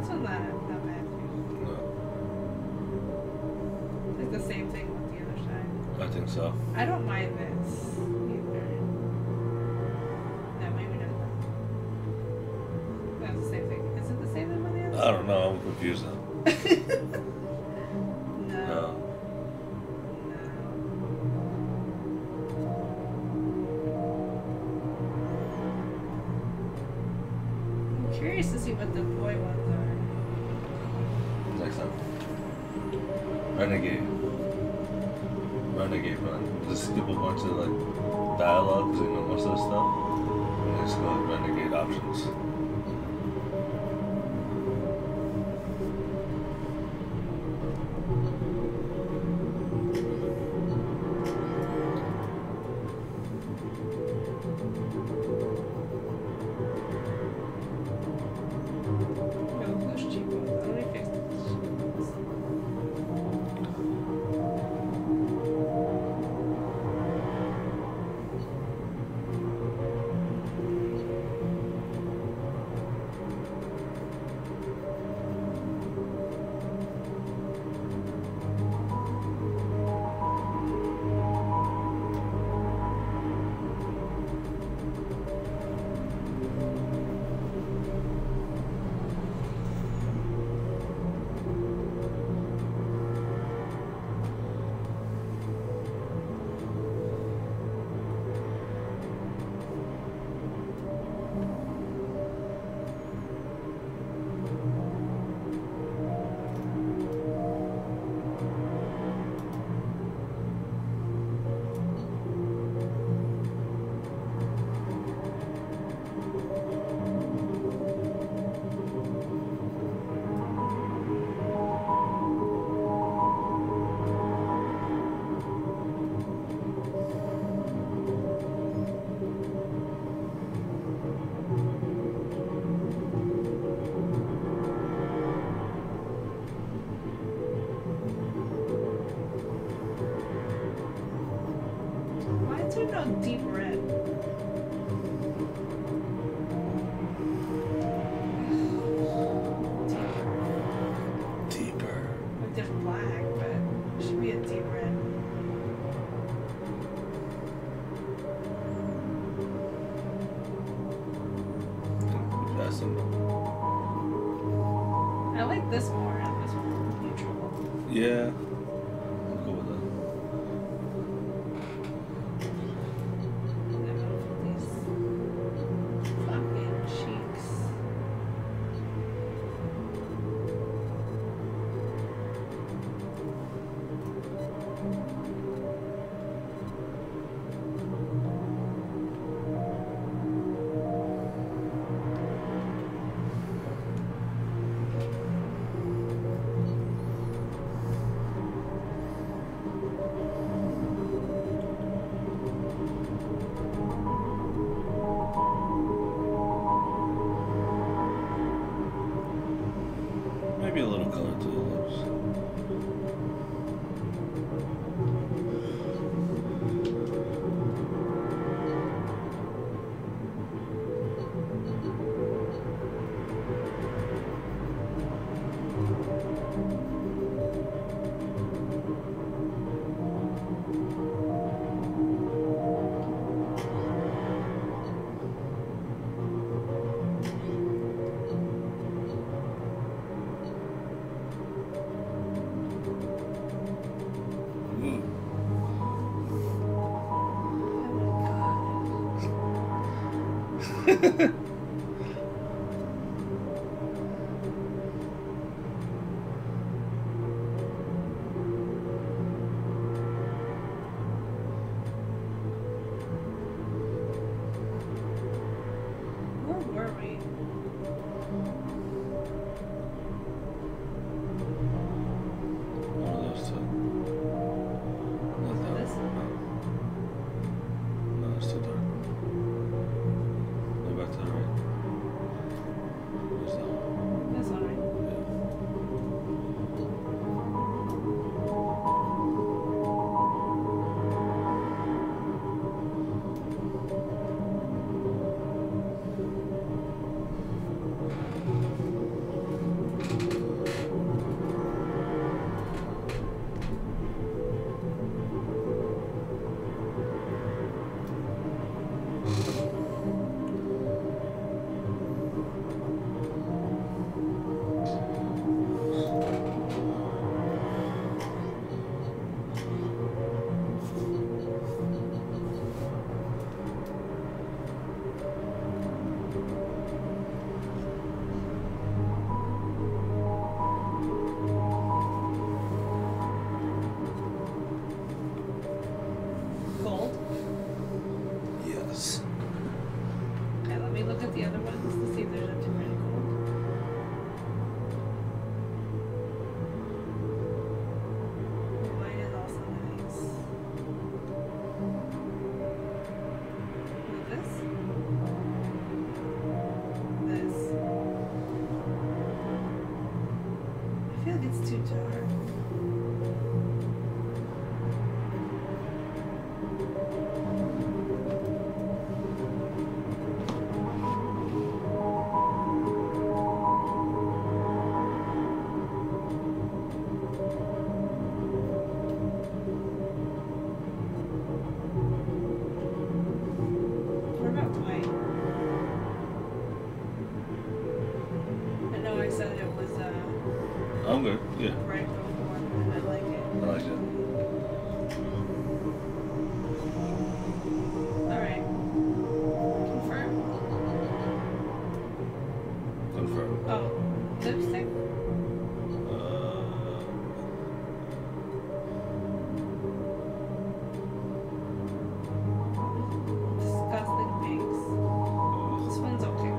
This one's not bad too. No, It's like the same thing with the other side. I think so. I don't mind this either. No, maybe not. That's the same thing. Is it the same thing with the other I don't know. I'm confused now. side? No. No. I'm curious to see what the boy ones are. Next time. Renegade. Renegade run. Just skip a bunch of like dialogue because you know most of the stuff. And just go with renegade options. No, who's cheapos? Let me fix this. fast enough. I like this more. This more neutral. Yeah. I'll go with that. These fucking cheeks. Maybe a little color to the lips. Where were we? One of those two. Not that This? one. No. No, it's too dark. Go back to the right. There's that one. This one, right? Gold. Yes. Okay, let me look at the other ones to see if there's a different gold. White is also nice. With this? This. I feel like it's too dark. What about white? I know I said it was I'm good. Yeah. right before, but I like it. I like it. Alright. Confirm. Confirm. Oh, lipstick? Disgusting pinks. This one's okay.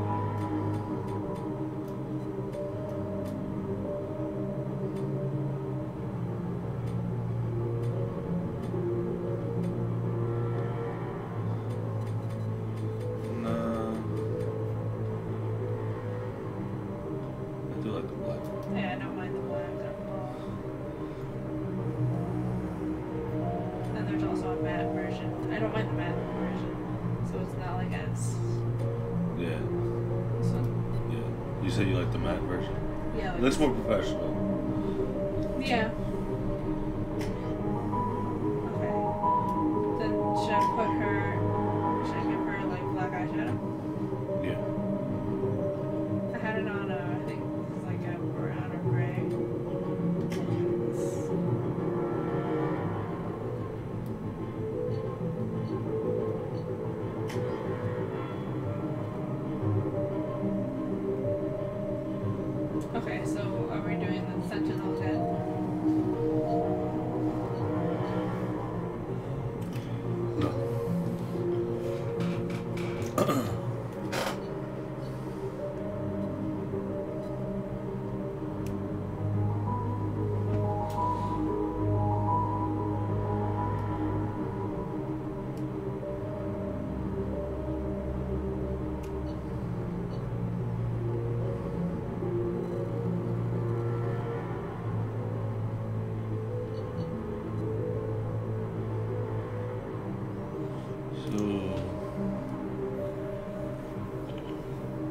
No. I do like the black. Yeah, I don't mind the black at all. Then there's also a matte version. I don't mind the matte version. So it's not like as Yeah. this one. Yeah. You said you like the matte version? Yeah, It like looks more professional. yeah. Okay. Then should I put her should I give her like black eyeshadow? Yeah. Okay, so are we doing the Sentinel again?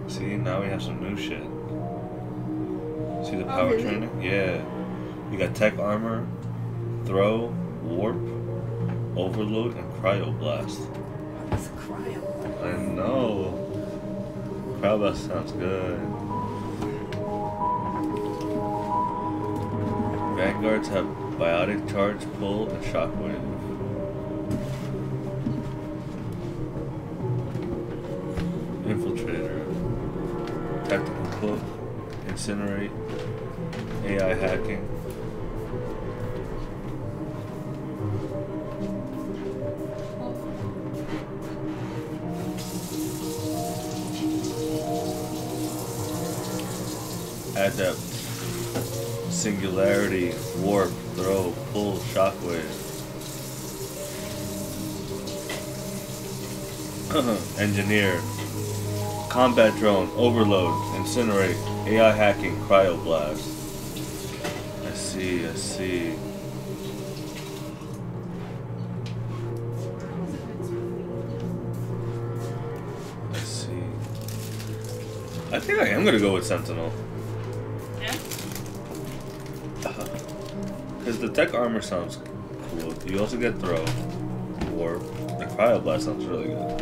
See, now we have some new shit. See the power really? training? Yeah. You got tech armor, throw, warp, overload, and cryoblast. What's cryo? I know. Cryoblast sounds good. Vanguards have biotic charge, pull, and shockwave. Infiltrator. Tactical hook. Incinerate. AI hacking. Adept. Singularity, warp, throw, pull, shockwave. Engineer. Combat drone, overload, incinerate, AI hacking, cryoblast. I see, I see. I see. I think I am gonna go with Sentinel. Because the tech armor sounds cool. You also get throw, warp. The cryoblast sounds really good.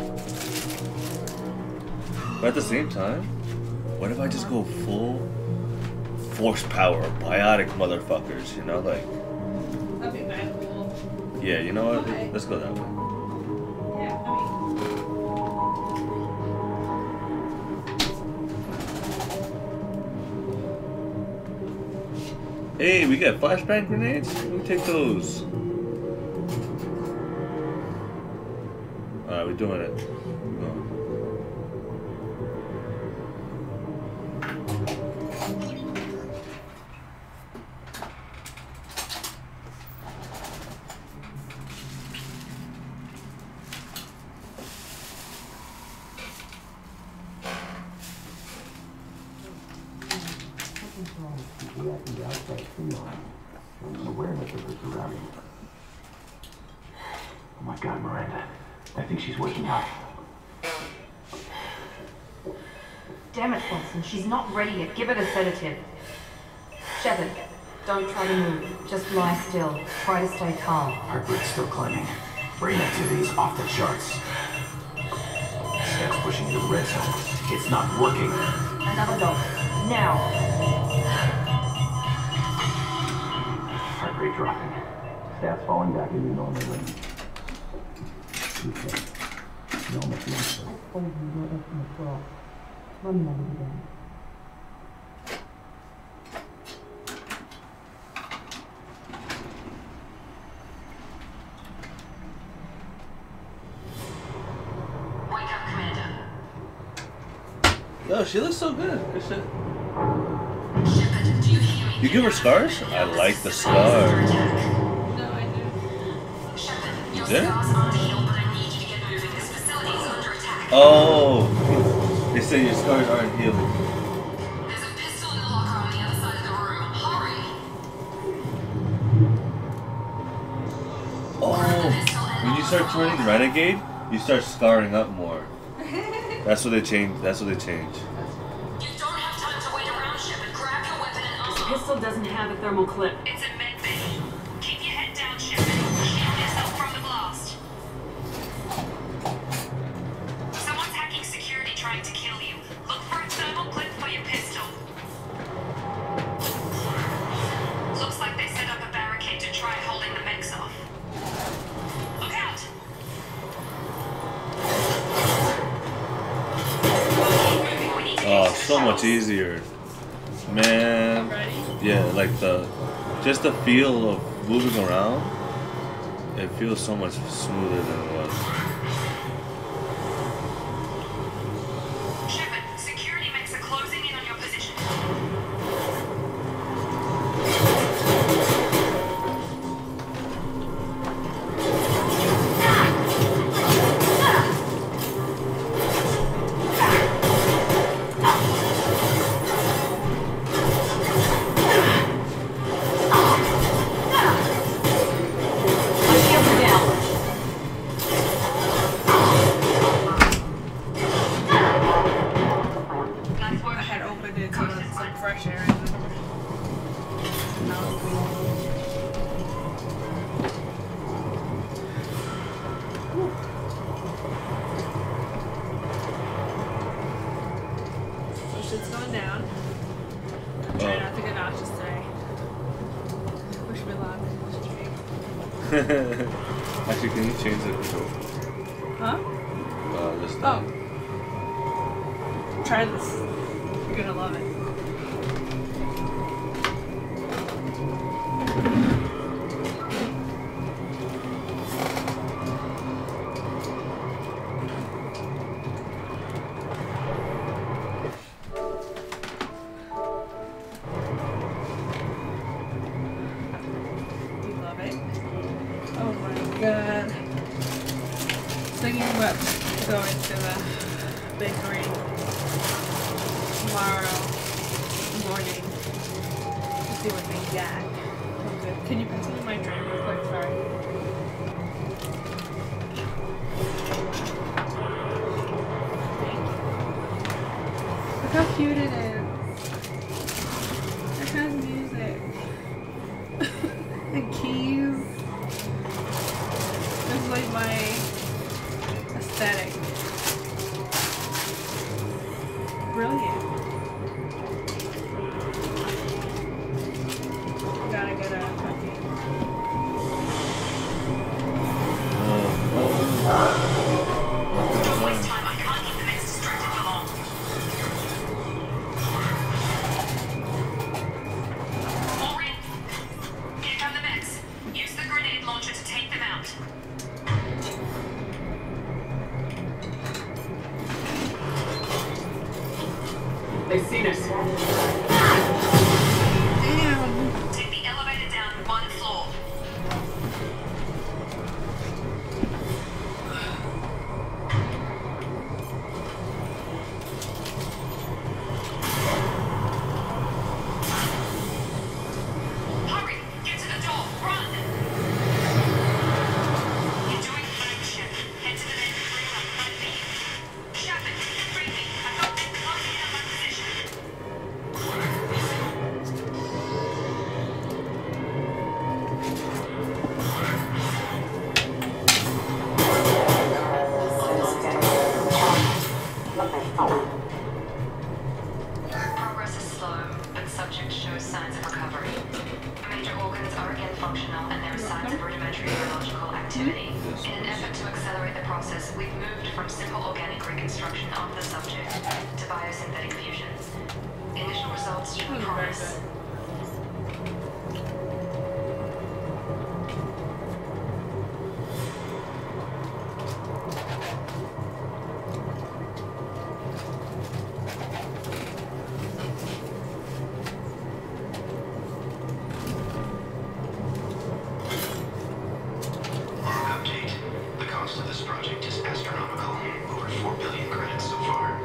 But at the same time, what if I just go full force power, biotic motherfuckers? You know, like. That'd be mad cool. Yeah, you know what? Okay. Let's go that way. Yeah, Hey, we got flashbang grenades? Let me take those. Alright, we're doing it. We're going. Awareness of her surroundings. Oh my God, Miranda. I think she's waking up. Damn it, Watson. She's not ready yet. Give her the sedative. Shepard, don't try to move. Just lie still. Try to stay calm. Heart rate's still climbing. Brain activity's off the charts. Steps pushing into the red zone. It's not working. Another dose. Now. Heart rate dropping. Stats falling back into normal range. Okay. Normal range. Wake up, Commander. Yo, she looks so good. Good shit. Shepard, do you hear me? You give her scars? I like the scars. No, I do. Shepard, your did? scars aren't healed, but I need you to get moving. This facility is under attack. Oh! They say your scars aren't healed. There's a pistol in the locker on the other side of the room. Hurry! Oh! When you start turning renegade, you start scarring up more. That's what they changed. That's what they changed. You don't have time to wait around, Shepard. Grab your weapon and arm. Pistol doesn't have a thermal clip. It's a med bay. Keep your head down, Shepard. Shield yourself from the blast. Someone's hacking security trying to kill you. Look for a thermal clip for your pistol. Looks like they set up a barricade to try holding the mechs off. Look out! Oh, so much easier. Man, Ready? yeah, like just the feel of moving around, it feels so much smoother than it was. Shepard, security mechs are closing in on your position. Actually, can you change the control? Huh? This Oh. time. Try this. You're gonna love it. God. Thinking about going to the bakery tomorrow morning to see what they got. Okay. Can you continue my drink real quick? Sorry. Look how cute it is. It has music. And keys. It's like my aesthetic. Brilliant. Gotta get a cookie. Don't waste time. I can't keep the mix distracted for long. Maureen, here come the mix. Use the grenade launcher to take them out. They've seen us. Damn. Take the elevator down one floor. Hurry! Get to the door! Run! You're doing fine, Shep. Head to the main room and find me. Shepard, free me. I've got men closing in on my position. Progress is slow, but subject shows signs of recovery. Major organs are again functional, and there are signs of rudimentary neurological activity. In an effort to accelerate the process, we've moved from simple organic reconstruction of the subject to biosynthetic fusion. Initial results show promise. Update. The cost of this project is astronomical. Over 4 billion credits so far.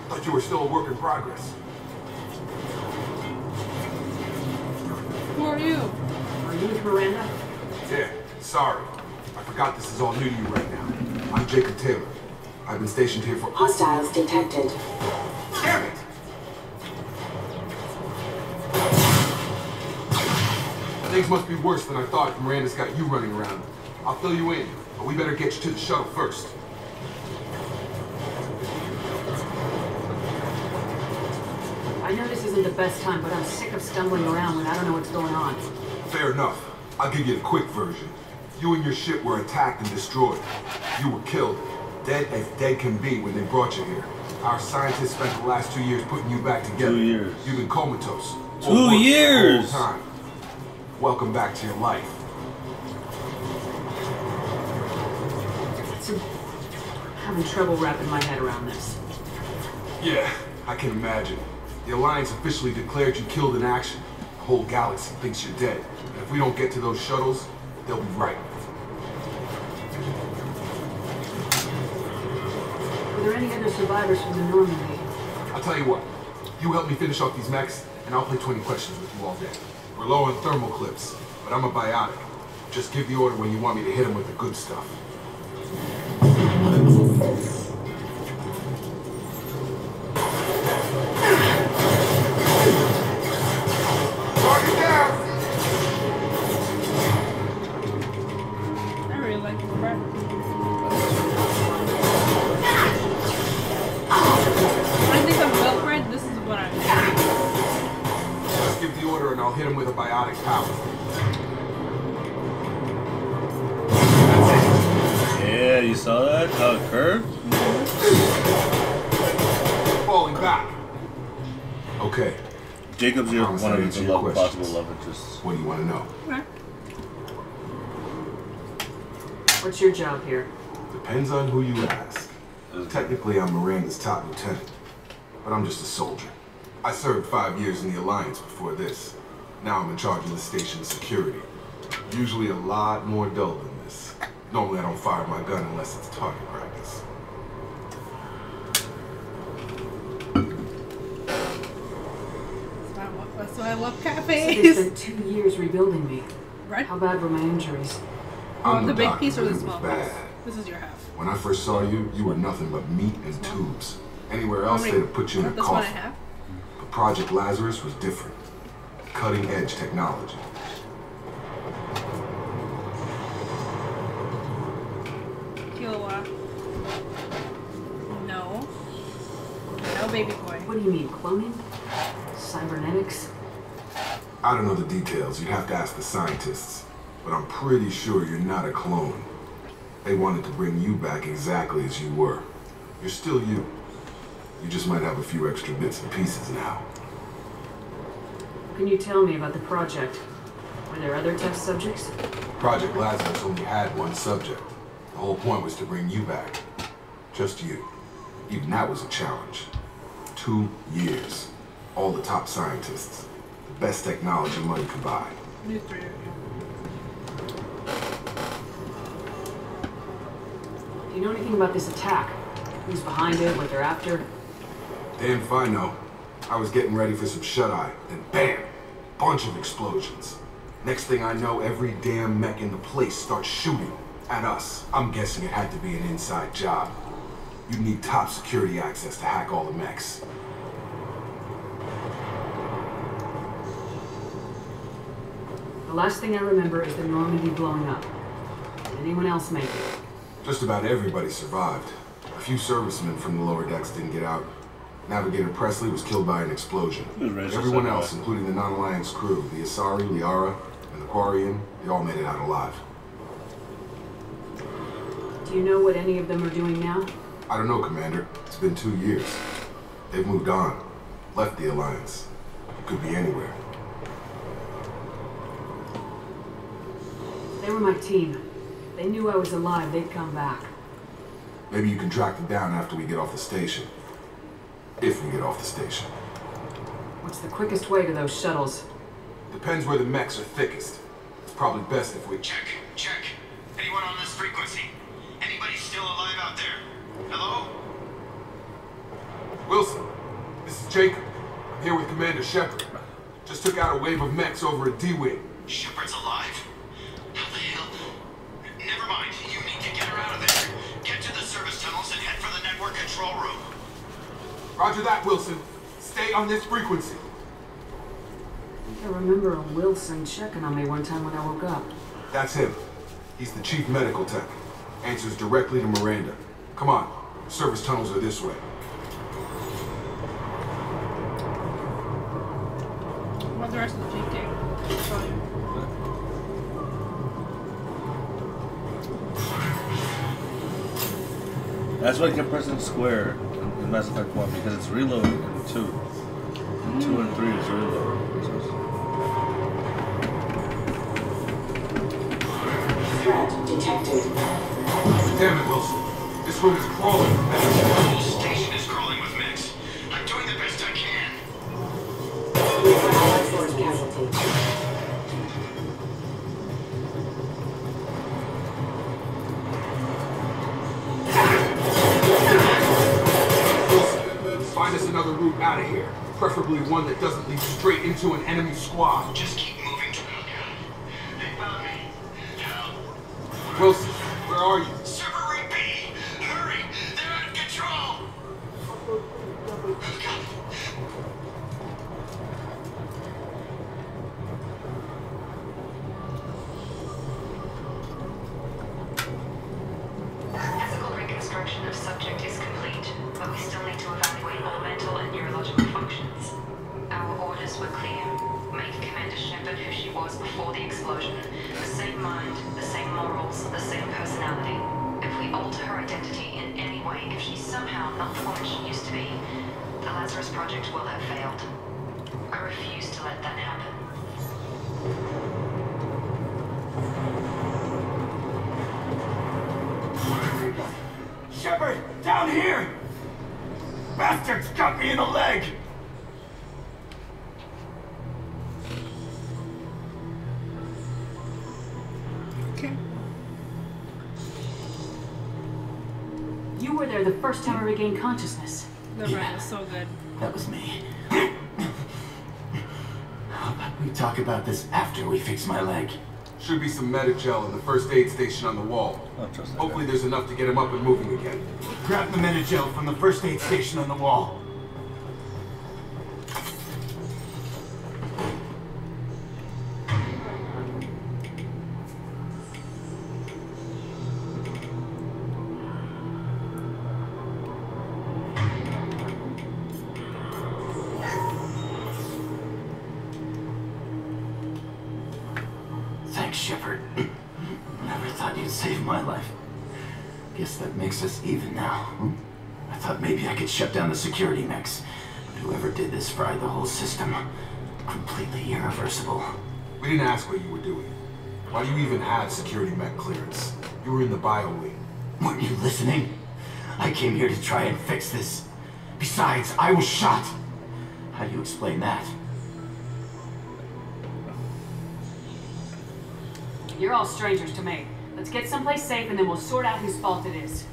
Thought you were still a work in progress. Who are you? Are you with Miranda? Yeah, sorry. I forgot this is all new to you right now. I'm Jacob Taylor. I've been stationed here for... Hostiles detected. Damn it! Things must be worse than I thought if Miranda's got you running around. I'll fill you in, but we better get you to the shuttle first. I know this isn't the best time, but I'm sick of stumbling around when I don't know what's going on. Fair enough. I'll give you the quick version. You and your ship were attacked and destroyed. You were killed. Dead as dead can be when they brought you here. Our scientists spent the last 2 years putting you back together. 2 years. You've been comatose. 2 years! The whole time. Welcome back to your life. I'm having trouble wrapping my head around this. Yeah, I can imagine. The Alliance officially declared you killed in action. The whole galaxy thinks you're dead. And if we don't get to those shuttles, they'll be right. Were there any other survivors from the Normandy? I'll tell you what. You help me finish off these mechs, and I'll play 20 questions with you all day. We're low on thermal clips, but I'm a biotic. Just give the order when you want me to hit him with the good stuff. Target down! I really like this part. When I think of milk bread, this is what I'm doing. Just give the order and I'll hit him with a biotic power. Yeah, you saw that? How it curved? Falling back. Okay. Jacob's your one of his possible questions. love interests. What do you want to know? Okay. What's your job here? Depends on who you ask. Technically, I'm Miranda's top lieutenant, but I'm just a soldier. I served 5 years in the Alliance before this. Now I'm in charge of the station's security. Usually a lot more dull than this. Normally I don't fire my gun unless it's target practice. That's why I love So cafes. they spent 2 years rebuilding me. Right? How bad were my injuries? I'm The big doctor, piece or but the it small was piece? bad. This is your half. When I first saw you, you were nothing but meat and tubes. Anywhere else, they'd have put you in a This one I coffin. have. But Project Lazarus was different. Cutting-edge technology. Kilowatt. No. No, baby boy. What do you mean, cloning? Cybernetics? I don't know the details. You'd have to ask the scientists. But I'm pretty sure you're not a clone. They wanted to bring you back exactly as you were. You're still you. You just might have a few extra bits and pieces now. What can you tell me about the project? Were there other test subjects? Project Lazarus only had one subject. The whole point was to bring you back. Just you. Even that was a challenge. 2 years. All the top scientists. The best technology money could buy. New 3 of you. Do you know anything about this attack? Who's behind it, what they're after? Damn if I know. I was getting ready for some shut-eye, then bam! Bunch of explosions. Next thing I know, every damn mech in the place starts shooting at us. I'm guessing it had to be an inside job. You'd need top security access to hack all the mechs. The last thing I remember is the Normandy blowing up. Did anyone else make it? Just about everybody survived. A few servicemen from the lower decks didn't get out. Navigator Presley was killed by an explosion. Everyone else, including the non-Alliance crew, the Asari, Liara, and the Quarian, they all made it out alive. Do you know what any of them are doing now? I don't know, Commander. It's been 2 years. They've moved on. Left the Alliance. Could be anywhere. They were my team. They knew I was alive, they'd come back. Maybe you can track them down after we get off the station. If we get off the station. What's the quickest way to those shuttles? Depends where the mechs are thickest. It's probably best if we... Check. Anyone on this frequency? Anybody still alive out there? Hello? Wilson, this is Jacob. I'm here with Commander Shepard. Just took out a wave of mechs over at D-Wing. Shepard's alive? How the hell? Never mind. You need to get her out of there. Get to the service tunnels and head for the network control room. Roger that, Wilson. Stay on this frequency. I remember a Wilson checking on me one time when I woke up. That's him. He's the chief medical tech. Answers directly to Miranda. Come on. Service tunnels are this way. What's the rest of the Jeep take? That's why I kept pressing square in Mass Effect 1 because it's reloading in 2. And 2 and 3 is reload. Threat detected. Damn it, Wilson. This room is crawling with mechs. The whole station is crawling with mechs. I'm doing the best I can. We have an force casualty. Find us another route out of here. Preferably one that doesn't lead straight into an enemy squad. Just keep moving. They found me. Help. Wilson, where are you? Server Room B! Hurry! They're out of control! God. Physical reconstruction of subject is complete, but we still need to evaluate all mental and neurological functions. Our orders were clear. Make Commander Shepard who she was before the explosion. The same mind, the same morals, the same personality. If we alter her identity in any way, if she's somehow not the woman she used to be, the Lazarus Project will have failed. I refuse to let that happen. Shepard, down here! Bastards got me in the leg! Okay. You were there the first time I regained consciousness. The run is so good. That was me. How about we talk about this after we fix my leg? Should be some Medi-gel in the first aid station on the wall. Hopefully there's enough to get him up and moving again. Grab the Medi-gel from the first aid station on the wall. Thanks, Shepard. Never thought you'd save my life. Guess that makes us even now. I thought maybe I could shut down the security mechs, but whoever did this fried the whole system. Completely irreversible. We didn't ask what you were doing. Why do you even have security mech clearance? You were in the bio wing. Weren't you listening? I came here to try and fix this. Besides, I was shot. How do you explain that? You're all strangers to me. Let's get someplace safe and then we'll sort out whose fault it is.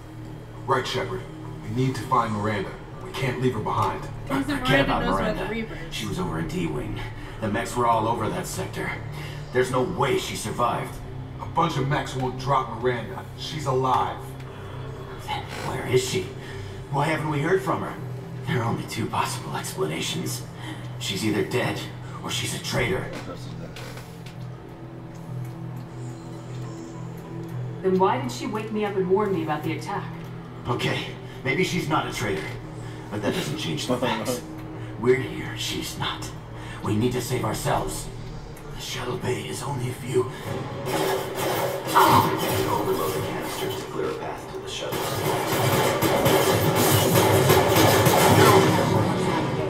Right, Shepard. We need to find Miranda. We can't leave her behind. Forget about Miranda. She was over in D-Wing. The mechs were all over that sector. There's no way she survived. A bunch of mechs won't drop Miranda. She's alive. Then where is she? Why haven't we heard from her? There are only two possible explanations. She's either dead or she's a traitor. Then why did she wake me up and warn me about the attack? Okay, maybe she's not a traitor, but that doesn't change the facts. We're here, she's not. We need to save ourselves. The shuttle bay is only a few... Overload the canisters to clear a path to the shuttles.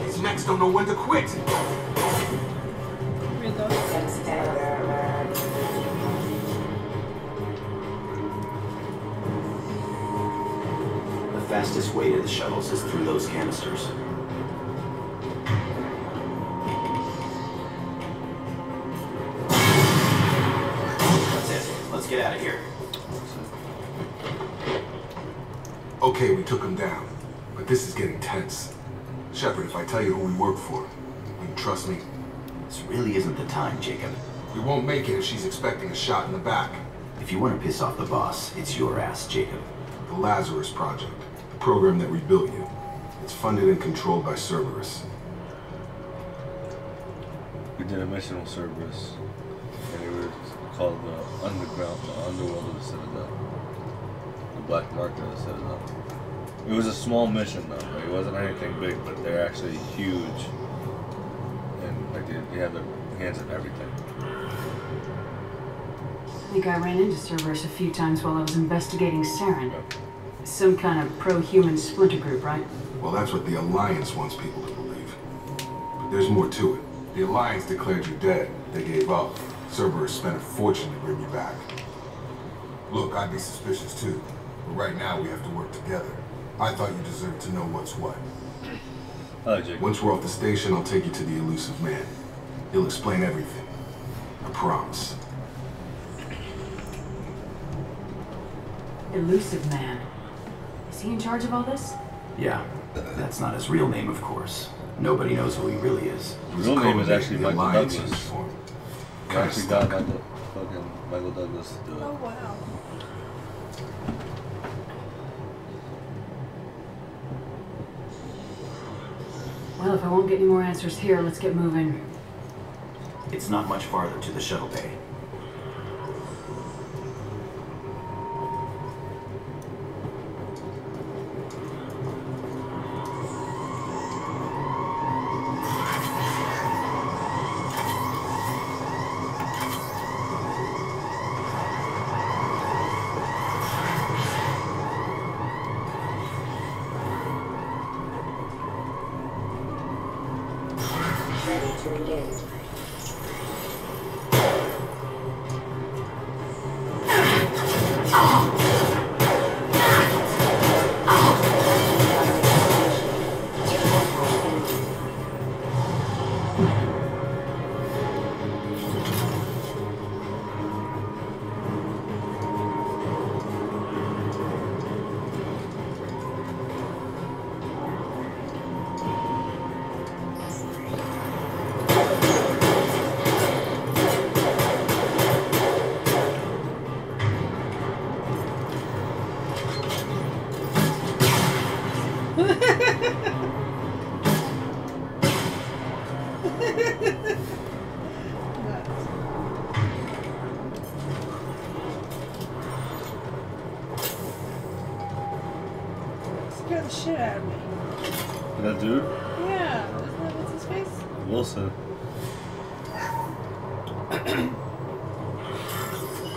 These mechs don't know when to quit. The fastest way to the shuttles is through those canisters. That's it. Let's get out of here. Okay, we took him down. But this is getting tense. Shepard, if I tell you who we work for, will you trust me? This really isn't the time, Jacob. We won't make it if she's expecting a shot in the back. If you want to piss off the boss, it's your ass, Jacob. The Lazarus Project, the program that rebuilt you. It's funded and controlled by Cerberus. We did a mission with Cerberus, and it was called the underworld of the Citadel. The Black Market of the Citadel. It was a small mission though, like, it wasn't anything big, but they're actually huge. And like they have their hands in everything. I think I ran into Cerberus a few times while I was investigating Saren. Some kind of pro-human splinter group, right? Well, that's what the Alliance wants people to believe. But there's more to it. The Alliance declared you dead. They gave up. Cerberus spent a fortune to bring you back. Look, I'd be suspicious too. But right now we have to work together. I thought you deserved to know what's what. Once we're off the station, I'll take you to the elusive man. He'll explain everything. I promise. Elusive man. Is he in charge of all this? Yeah, that's not his real name, of course. Nobody knows who he really is. His real name is actually the Michael Alliance Douglas. used for him. He actually got Michael Douglas to do it. Oh, wow. Well, if I won't get any more answers here, let's get moving. It's not much farther to the shuttle bay. Scared the shit out of me. That dude? Yeah, what's his face? Wilson.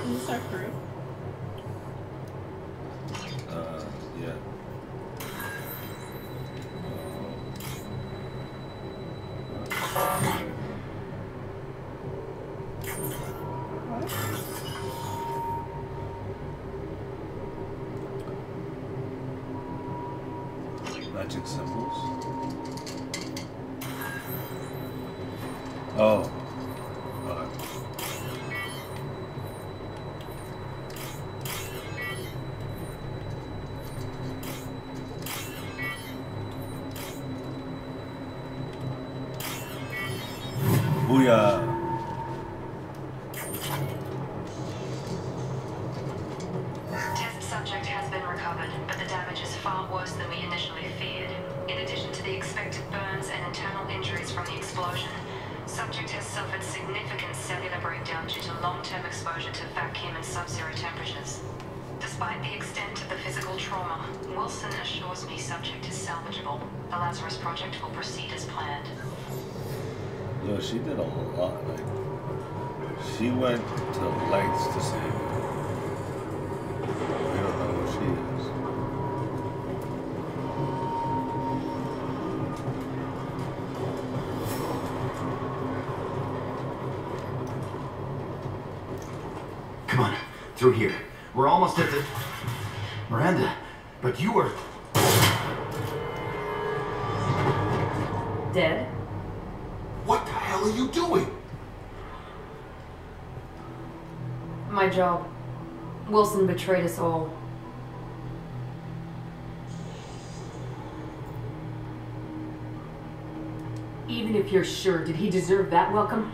Is this our crew? Yeah. Magic symbols. Oh. Booyah. Test subject has been recovered, but the damage is far worse than we initially feared. In addition to the expected burns and internal injuries from the explosion, subject has suffered significant cellular breakdown due to long-term exposure to vacuum and sub-zero temperatures. Despite the extent of the physical trauma, Wilson assures me subject is salvageable. The Lazarus Project will proceed as planned. Yo, she did a lot. Like, she went to lengths to save him. We don't know who she is. Come on, through here. We're almost at the... Miranda, but you were... Dead? What the hell are you doing? My job. Wilson betrayed us all. Even if you're sure, did he deserve that welcome?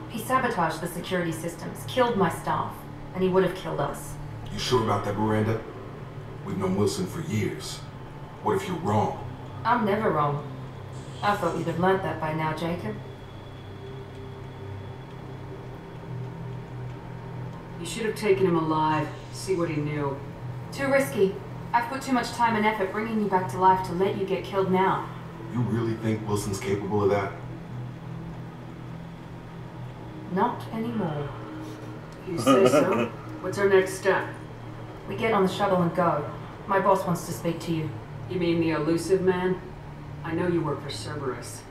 He sabotaged the security systems, killed my staff, and he would have killed us. You sure about that, Miranda? We've known Wilson for years. What if you're wrong? I'm never wrong. I thought you'd have learnt that by now, Jacob. You should have taken him alive, see what he knew. Too risky. I've put too much time and effort bringing you back to life to let you get killed now. You really think Wilson's capable of that? Not anymore. You say so? What's our next step? We get on the shuttle and go. My boss wants to speak to you. You mean the elusive man? I know you work for Cerberus.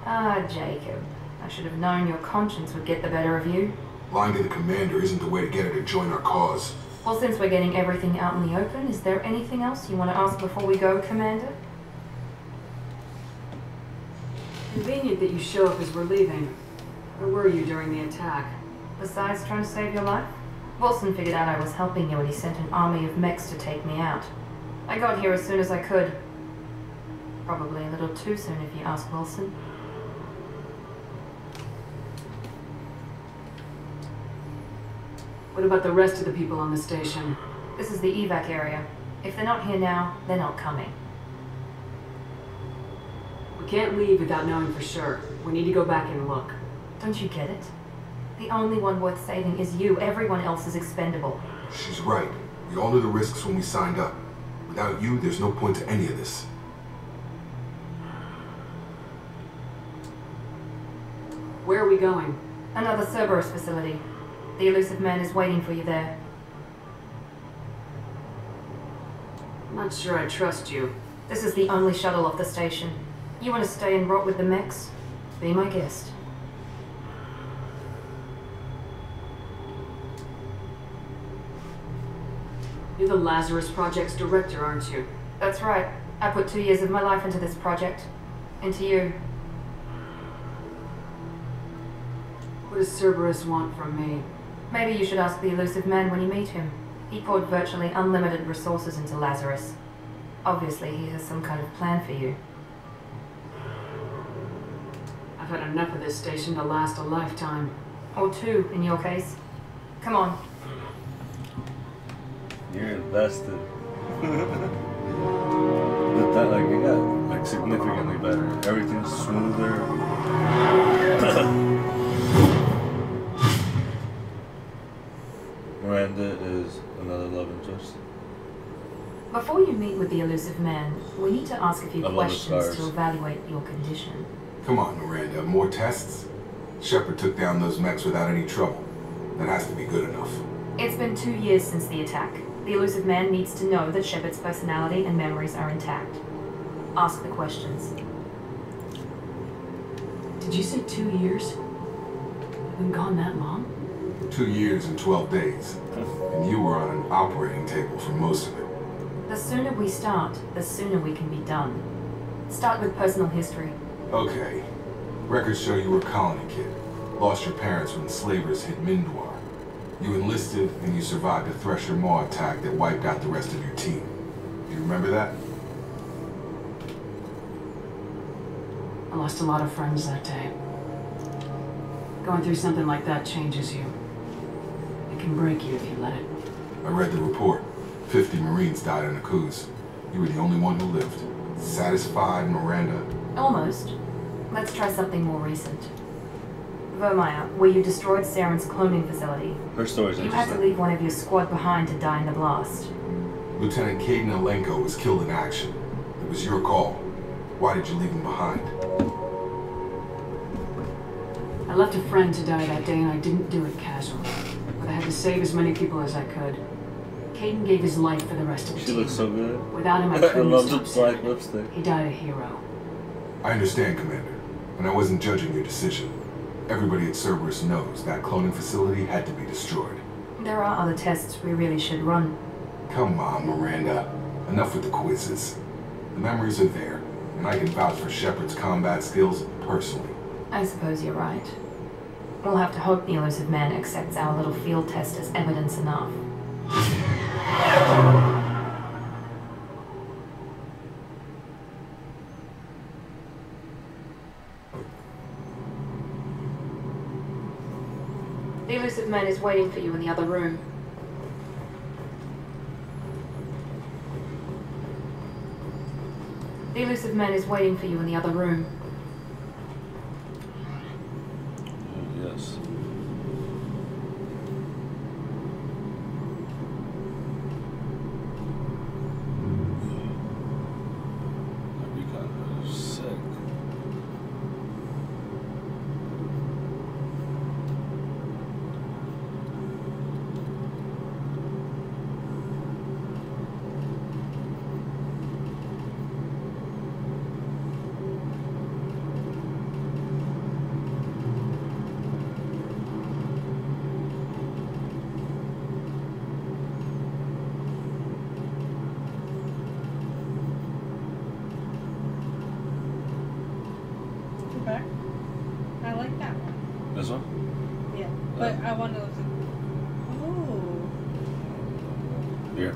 Ah, Jacob. I should have known your conscience would get the better of you. Lying to the commander isn't the way to get her to join our cause. Well, since we're getting everything out in the open, is there anything else you want to ask before we go, Commander? Convenient that you show up as we're leaving. Where were you during the attack? Besides trying to save your life? Wilson figured out I was helping you and he sent an army of mechs to take me out. I got here as soon as I could. Probably a little too soon if you ask Wilson. What about the rest of the people on the station? This is the evac area. If they're not here now, they're not coming. We can't leave without knowing for sure. We need to go back and look. Don't you get it? The only one worth saving is you. Everyone else is expendable. She's right. We all knew the risks when we signed up. Without you, there's no point to any of this. Where are we going? Another Cerberus facility. The elusive man is waiting for you there. I'm not sure I trust you. This is the only shuttle off the station. You want to stay and rot with the mechs? Be my guest. You're the Lazarus Project's director, aren't you? That's right. I put 2 years of my life into this project. Into you. What does Cerberus want from me? Maybe you should ask the elusive man when you meet him. He poured virtually unlimited resources into Lazarus. Obviously, he has some kind of plan for you. I've had enough of this station to last a lifetime. Or 2, in your case. Come on. You're invested. But that, like, you got, like, significantly better. Everything's smoother. Miranda is another love interest. Before you meet with the elusive man, we need to ask a few questions to evaluate your condition. Come on, Miranda. More tests? Shepard took down those mechs without any trouble. That has to be good enough. It's been 2 years since the attack. The elusive man needs to know that Shepard's personality and memories are intact. Ask the questions. Did you say 2 years? I've been gone that long? 2 years and 12 days. And you were on an operating table for most of it. The sooner we start, the sooner we can be done. Start with personal history. Okay. Records show you were a colony kid. Lost your parents when slavers hit Mindwar. You enlisted and you survived a Thresher Maw attack that wiped out the rest of your team. Do you remember that? I lost a lot of friends that day. Going through something like that changes you. It can break you if you let it. I read the report. 50 Marines died in a cruise. You were the only one who lived. Satisfied, Miranda? Almost. Let's try something more recent. Vermeer, where you destroyed Saren's cloning facility. Her story's You had to leave one of your squad behind to die in the blast. Lieutenant Caden Alenko was killed in action. It was your call. Why did you leave him behind? I left a friend to die that day and I didn't do it casually. But I had to save as many people as I could. Caden gave his life for the rest of the team. She looks so good. Without him, I I couldn't love stop the Saren. black lipstick. He died a hero. I understand, Commander. And I wasn't judging your decision. Everybody at Cerberus knows that cloning facility had to be destroyed. There are other tests we really should run. Come on, Miranda. Enough with the quizzes. The memories are there, and I can vouch for Shepard's combat skills personally. I suppose you're right. We'll have to hope the elusive man accepts our little field test as evidence enough. The elusive man is waiting for you in the other room. The elusive man is waiting for you in the other room. Oh, yes. That'd be kind of sick. Okay. I like that one. This one? Yeah. But I want to look at. Oh. Here.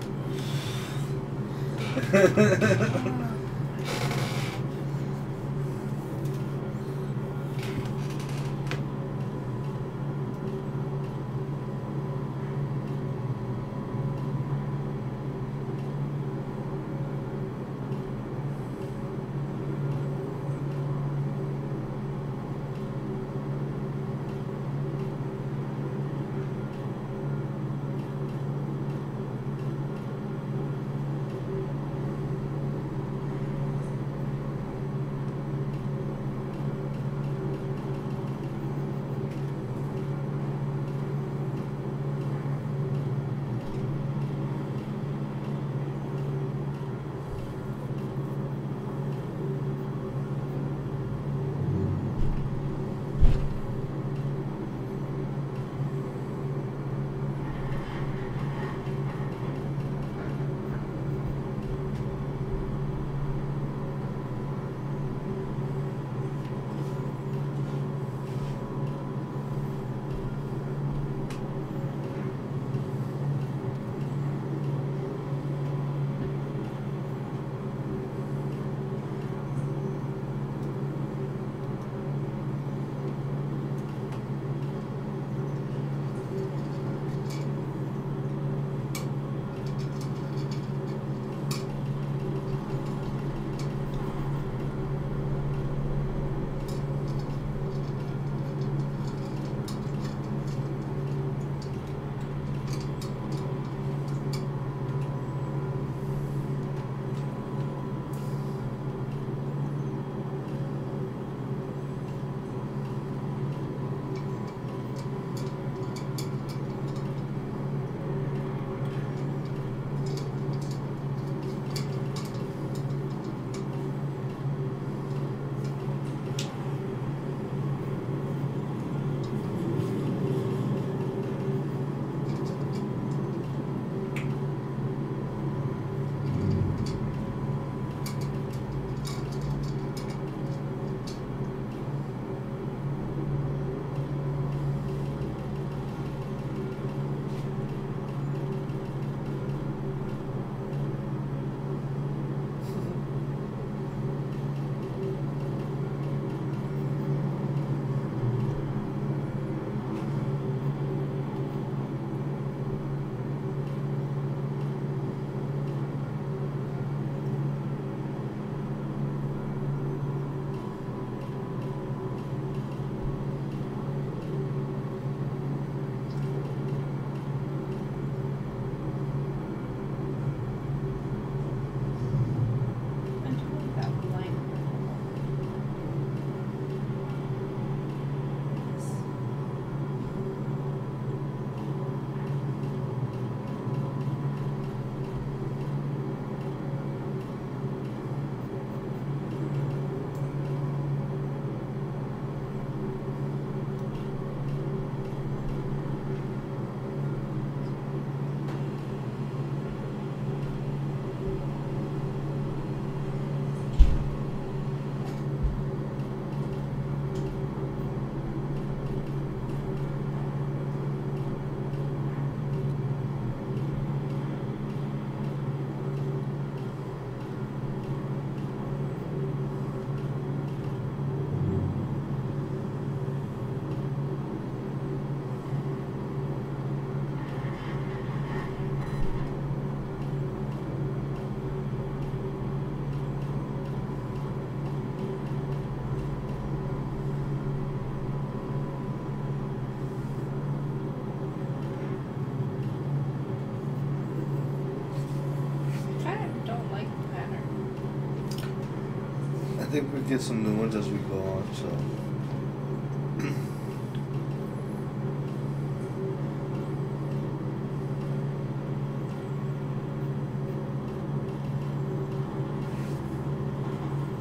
probably get some new ones as we go on, so.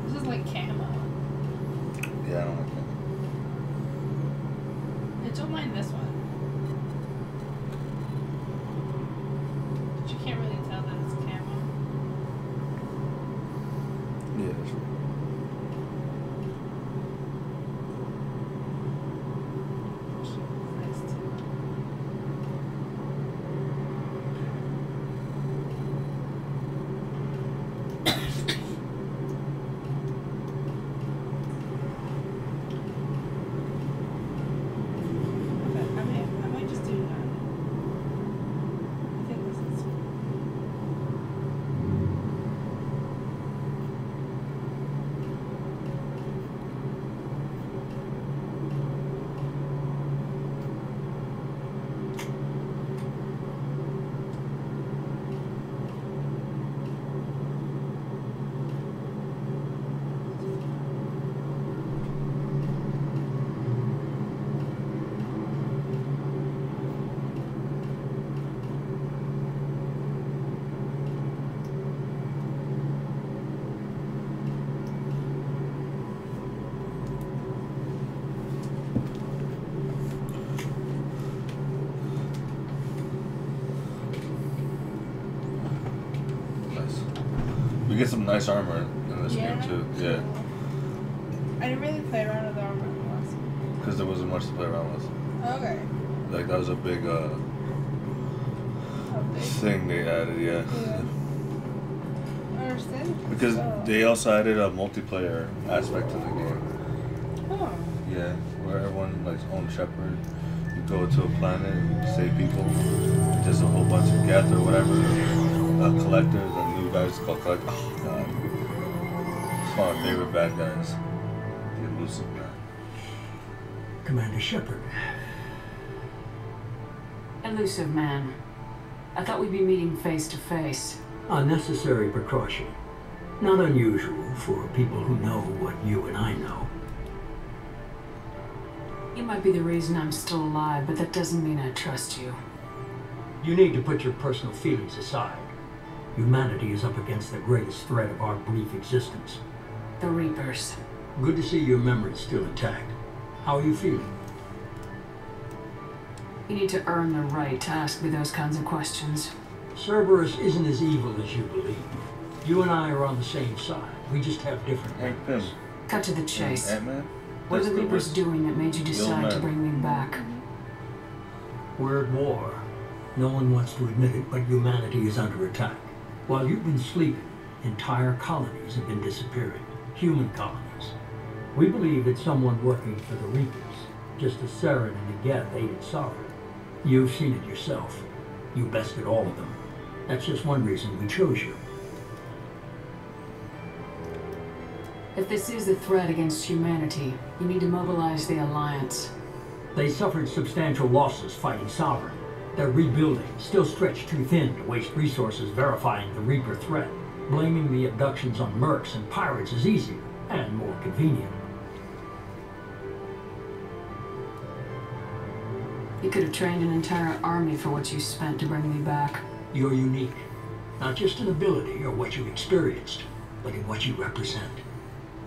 This is like camo. Yeah, I don't like that. I don't mind this one. But you can't really tell that it's camo. Yeah, that's right. Nice too. Okay, I might just do that. I think this is. Nice. We get some nice armor in this Yeah. game too. Yeah, I didn't really play around with the armor in the last one. because there wasn't much to play around with. Okay. Like that was a big How big? thing they added. Yeah. Yeah. I understand. Because So- they also added a multiplayer aspect to the game. Oh. Yeah, where everyone like owns Shepherd. You go to a planet and save people. Just a whole bunch of Geth or whatever. Collectors and new guys called Collectors. Oh god. It's one of my favorite bad guys. The elusive guy. Commander Shepard. Elusive man. I thought we'd be meeting face to face. A necessary precaution. Not unusual for people who know what you and I know. You might be the reason I'm still alive, but that doesn't mean I trust you. You need to put your personal feelings aside. Humanity is up against the greatest threat of our brief existence. The Reapers. Good to see your memory's still intact. How are you feeling? You need to earn the right to ask me those kinds of questions. Cerberus isn't as evil as you believe. You and I are on the same side. We just have different angles. Cut to the chase. Ant-Man? What are the Reapers doing that made you decide to bring me back? We're at war. No one wants to admit it, but humanity is under attack. While you've been sleeping, entire colonies have been disappearing. Human colonies. We believe it's someone working for the Reapers, just as Saren and the Geth aided Sovereign. You've seen it yourself. You bested all of them. That's just one reason we chose you. If this is a threat against humanity, you need to mobilize the Alliance. They suffered substantial losses fighting Sovereign. They're rebuilding, still stretched too thin to waste resources verifying the Reaper threat. Blaming the abductions on mercs and pirates is easier and more convenient. You could have trained an entire army for what you spent to bring me back. You're unique. Not just in ability or what you've experienced, but in what you represent.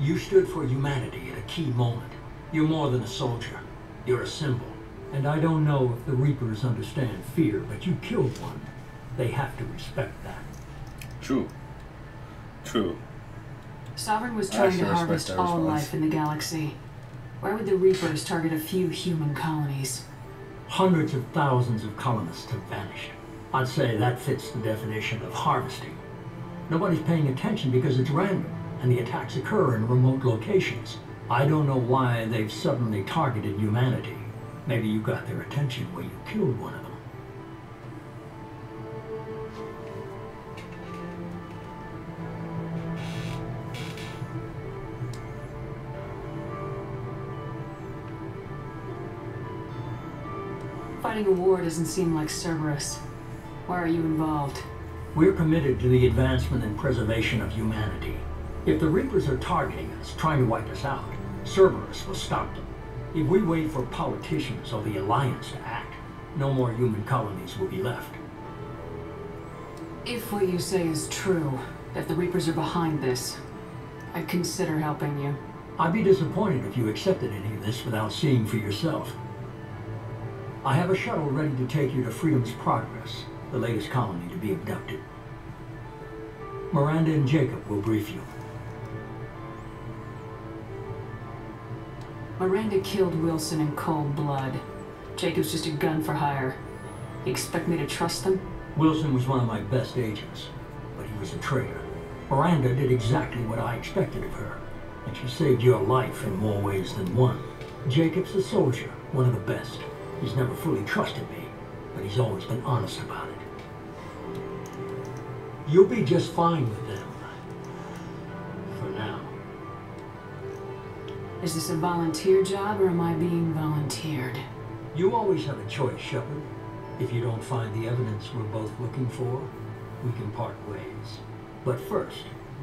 You stood for humanity at a key moment. You're more than a soldier. You're a symbol. And I don't know if the Reapers understand fear, but you killed one. They have to respect that. True. True. Sovereign was trying to harvest all life in the galaxy. Why would the Reapers target a few human colonies? Hundreds of thousands of colonists have vanished. I'd say that fits the definition of harvesting. Nobody's paying attention because it's random, and the attacks occur in remote locations. I don't know why they've suddenly targeted humanity. Maybe you got their attention when you killed one of them. Fighting a war doesn't seem like Cerberus. Why are you involved? We're committed to the advancement and preservation of humanity. If the Reapers are targeting us, trying to wipe us out, Cerberus will stop them. If we wait for politicians or the Alliance to act, no more human colonies will be left. If what you say is true, if the Reapers are behind this, I'd consider helping you. I'd be disappointed if you accepted any of this without seeing for yourself. I have a shuttle ready to take you to Freedom's Progress, the latest colony to be abducted. Miranda and Jacob will brief you. Miranda killed Wilson in cold blood. Jacob's just a gun for hire. You expect me to trust them? Wilson was one of my best agents, but he was a traitor. Miranda did exactly what I expected of her, and she saved your life in more ways than one. Jacob's a soldier, one of the best. He's never fully trusted me, but he's always been honest about it. You'll be just fine with them. For now. Is this a volunteer job, or am I being volunteered? You always have a choice, Shepard. If you don't find the evidence we're both looking for, we can part ways. But first,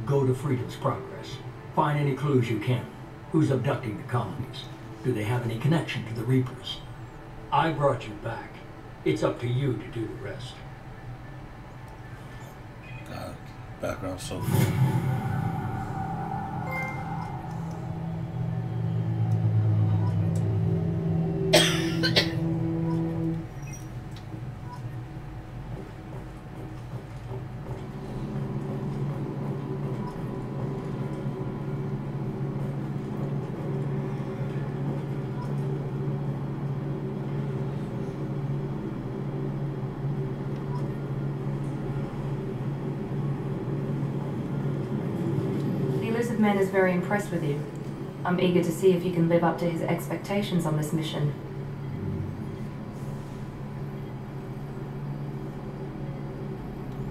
go to Freedom's Progress. Find any clues you can. Who's abducting the colonies? Do they have any connection to the Reapers? I brought you back. It's up to you to do the rest. God, background's so cool. Man is very impressed with you. I'm eager to see if you can live up to his expectations on this mission.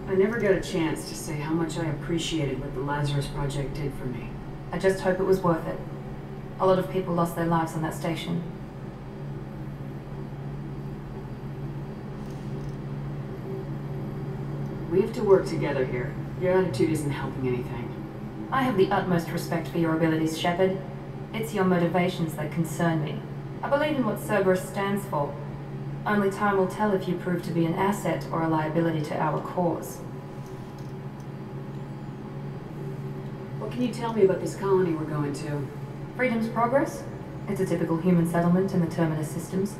I never got a chance to say how much I appreciated what the Lazarus Project did for me. I just hope it was worth it. A lot of people lost their lives on that station. We have to work together here. Your attitude isn't helping anything. I have the utmost respect for your abilities, Shepard. It's your motivations that concern me. I believe in what Cerberus stands for. Only time will tell if you prove to be an asset or a liability to our cause. What can you tell me about this colony we're going to? Freedom's Progress? It's a typical human settlement in the Terminus systems.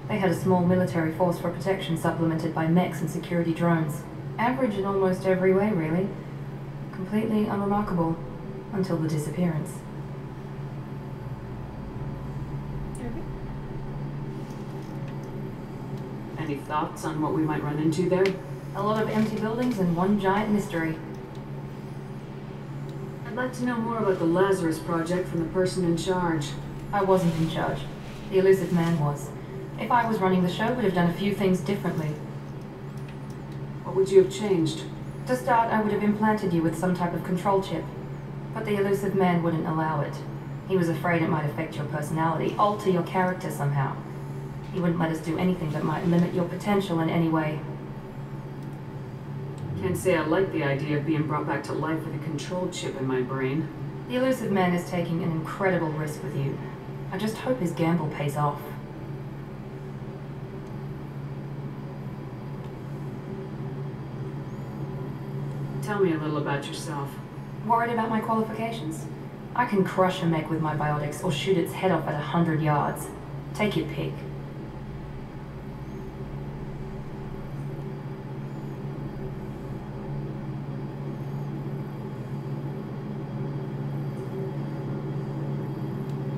They had a small military force for protection supplemented by mechs and security drones. Average in almost every way, really. Completely unremarkable until the disappearance. Any thoughts on what we might run into there? A lot of empty buildings and one giant mystery. I'd like to know more about the Lazarus Project from the person in charge. I wasn't in charge. The elusive man was. If I was running the show, we'd have done a few things differently. What would you have changed? To start, I would have implanted you with some type of control chip. But the elusive man wouldn't allow it. He was afraid it might affect your personality, alter your character somehow. He wouldn't let us do anything that might limit your potential in any way. Can't say I like the idea of being brought back to life with a control chip in my brain. The elusive man is taking an incredible risk with you. I just hope his gamble pays off. Tell me a little about yourself. Worried about my qualifications? I can crush a mech with my biotics or shoot its head off at 100 yards. Take your pick.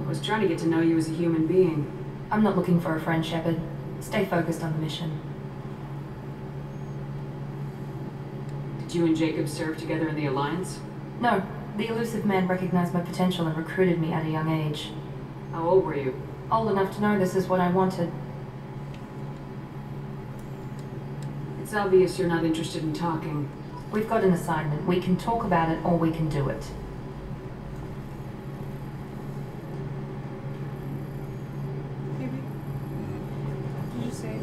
I was trying to get to know you as a human being. I'm not looking for a friend, Shepard. Stay focused on the mission. Did you and Jacob serve together in the Alliance? No. The elusive man recognized my potential and recruited me at a young age. How old were you? Old enough to know this is what I wanted. It's obvious you're not interested in talking. We've got an assignment. We can talk about it or we can do it. Did you say?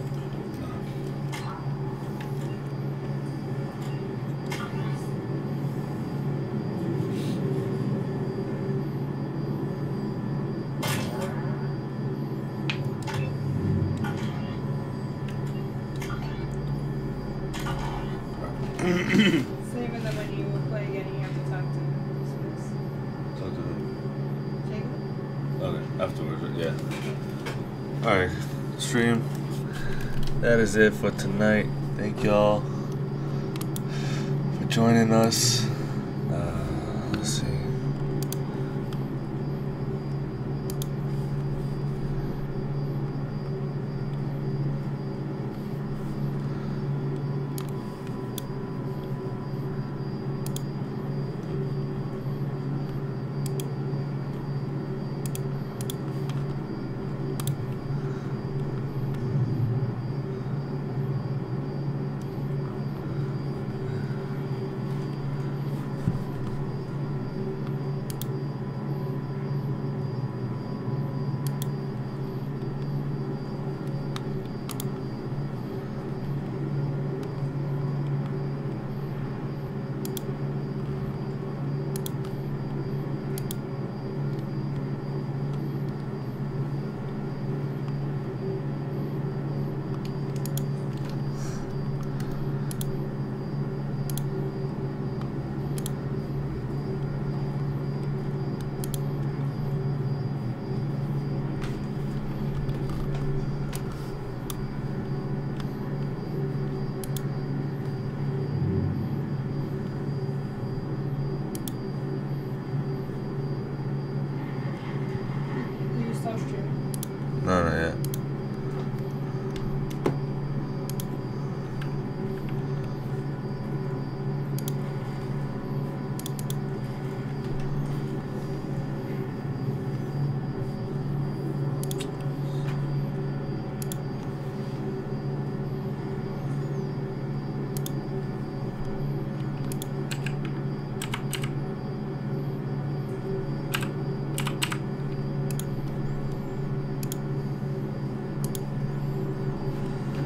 Same, and then when you play again, you have to talk to Spence. Talk to who? Jacob? Okay, afterwards, yeah. Alright, stream. That is it for tonight. Thank y'all for joining us. Let's see. You stop streaming. No, not yet.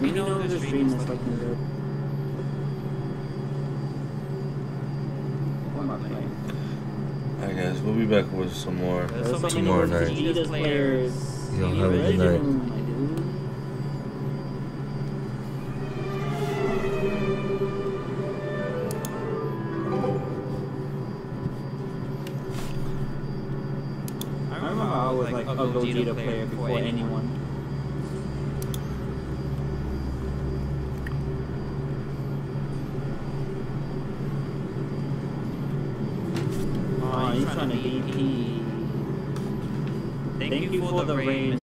We know there's a stream that's like in the... What am I playing? Alright guys, we'll be back with some more There's so tomorrow many night. Vegeta's players. Y'all have a good night. My dude. I remember I was like a Vegeta player before anyone. Oh, he's trying to BP. Thank you for the raid,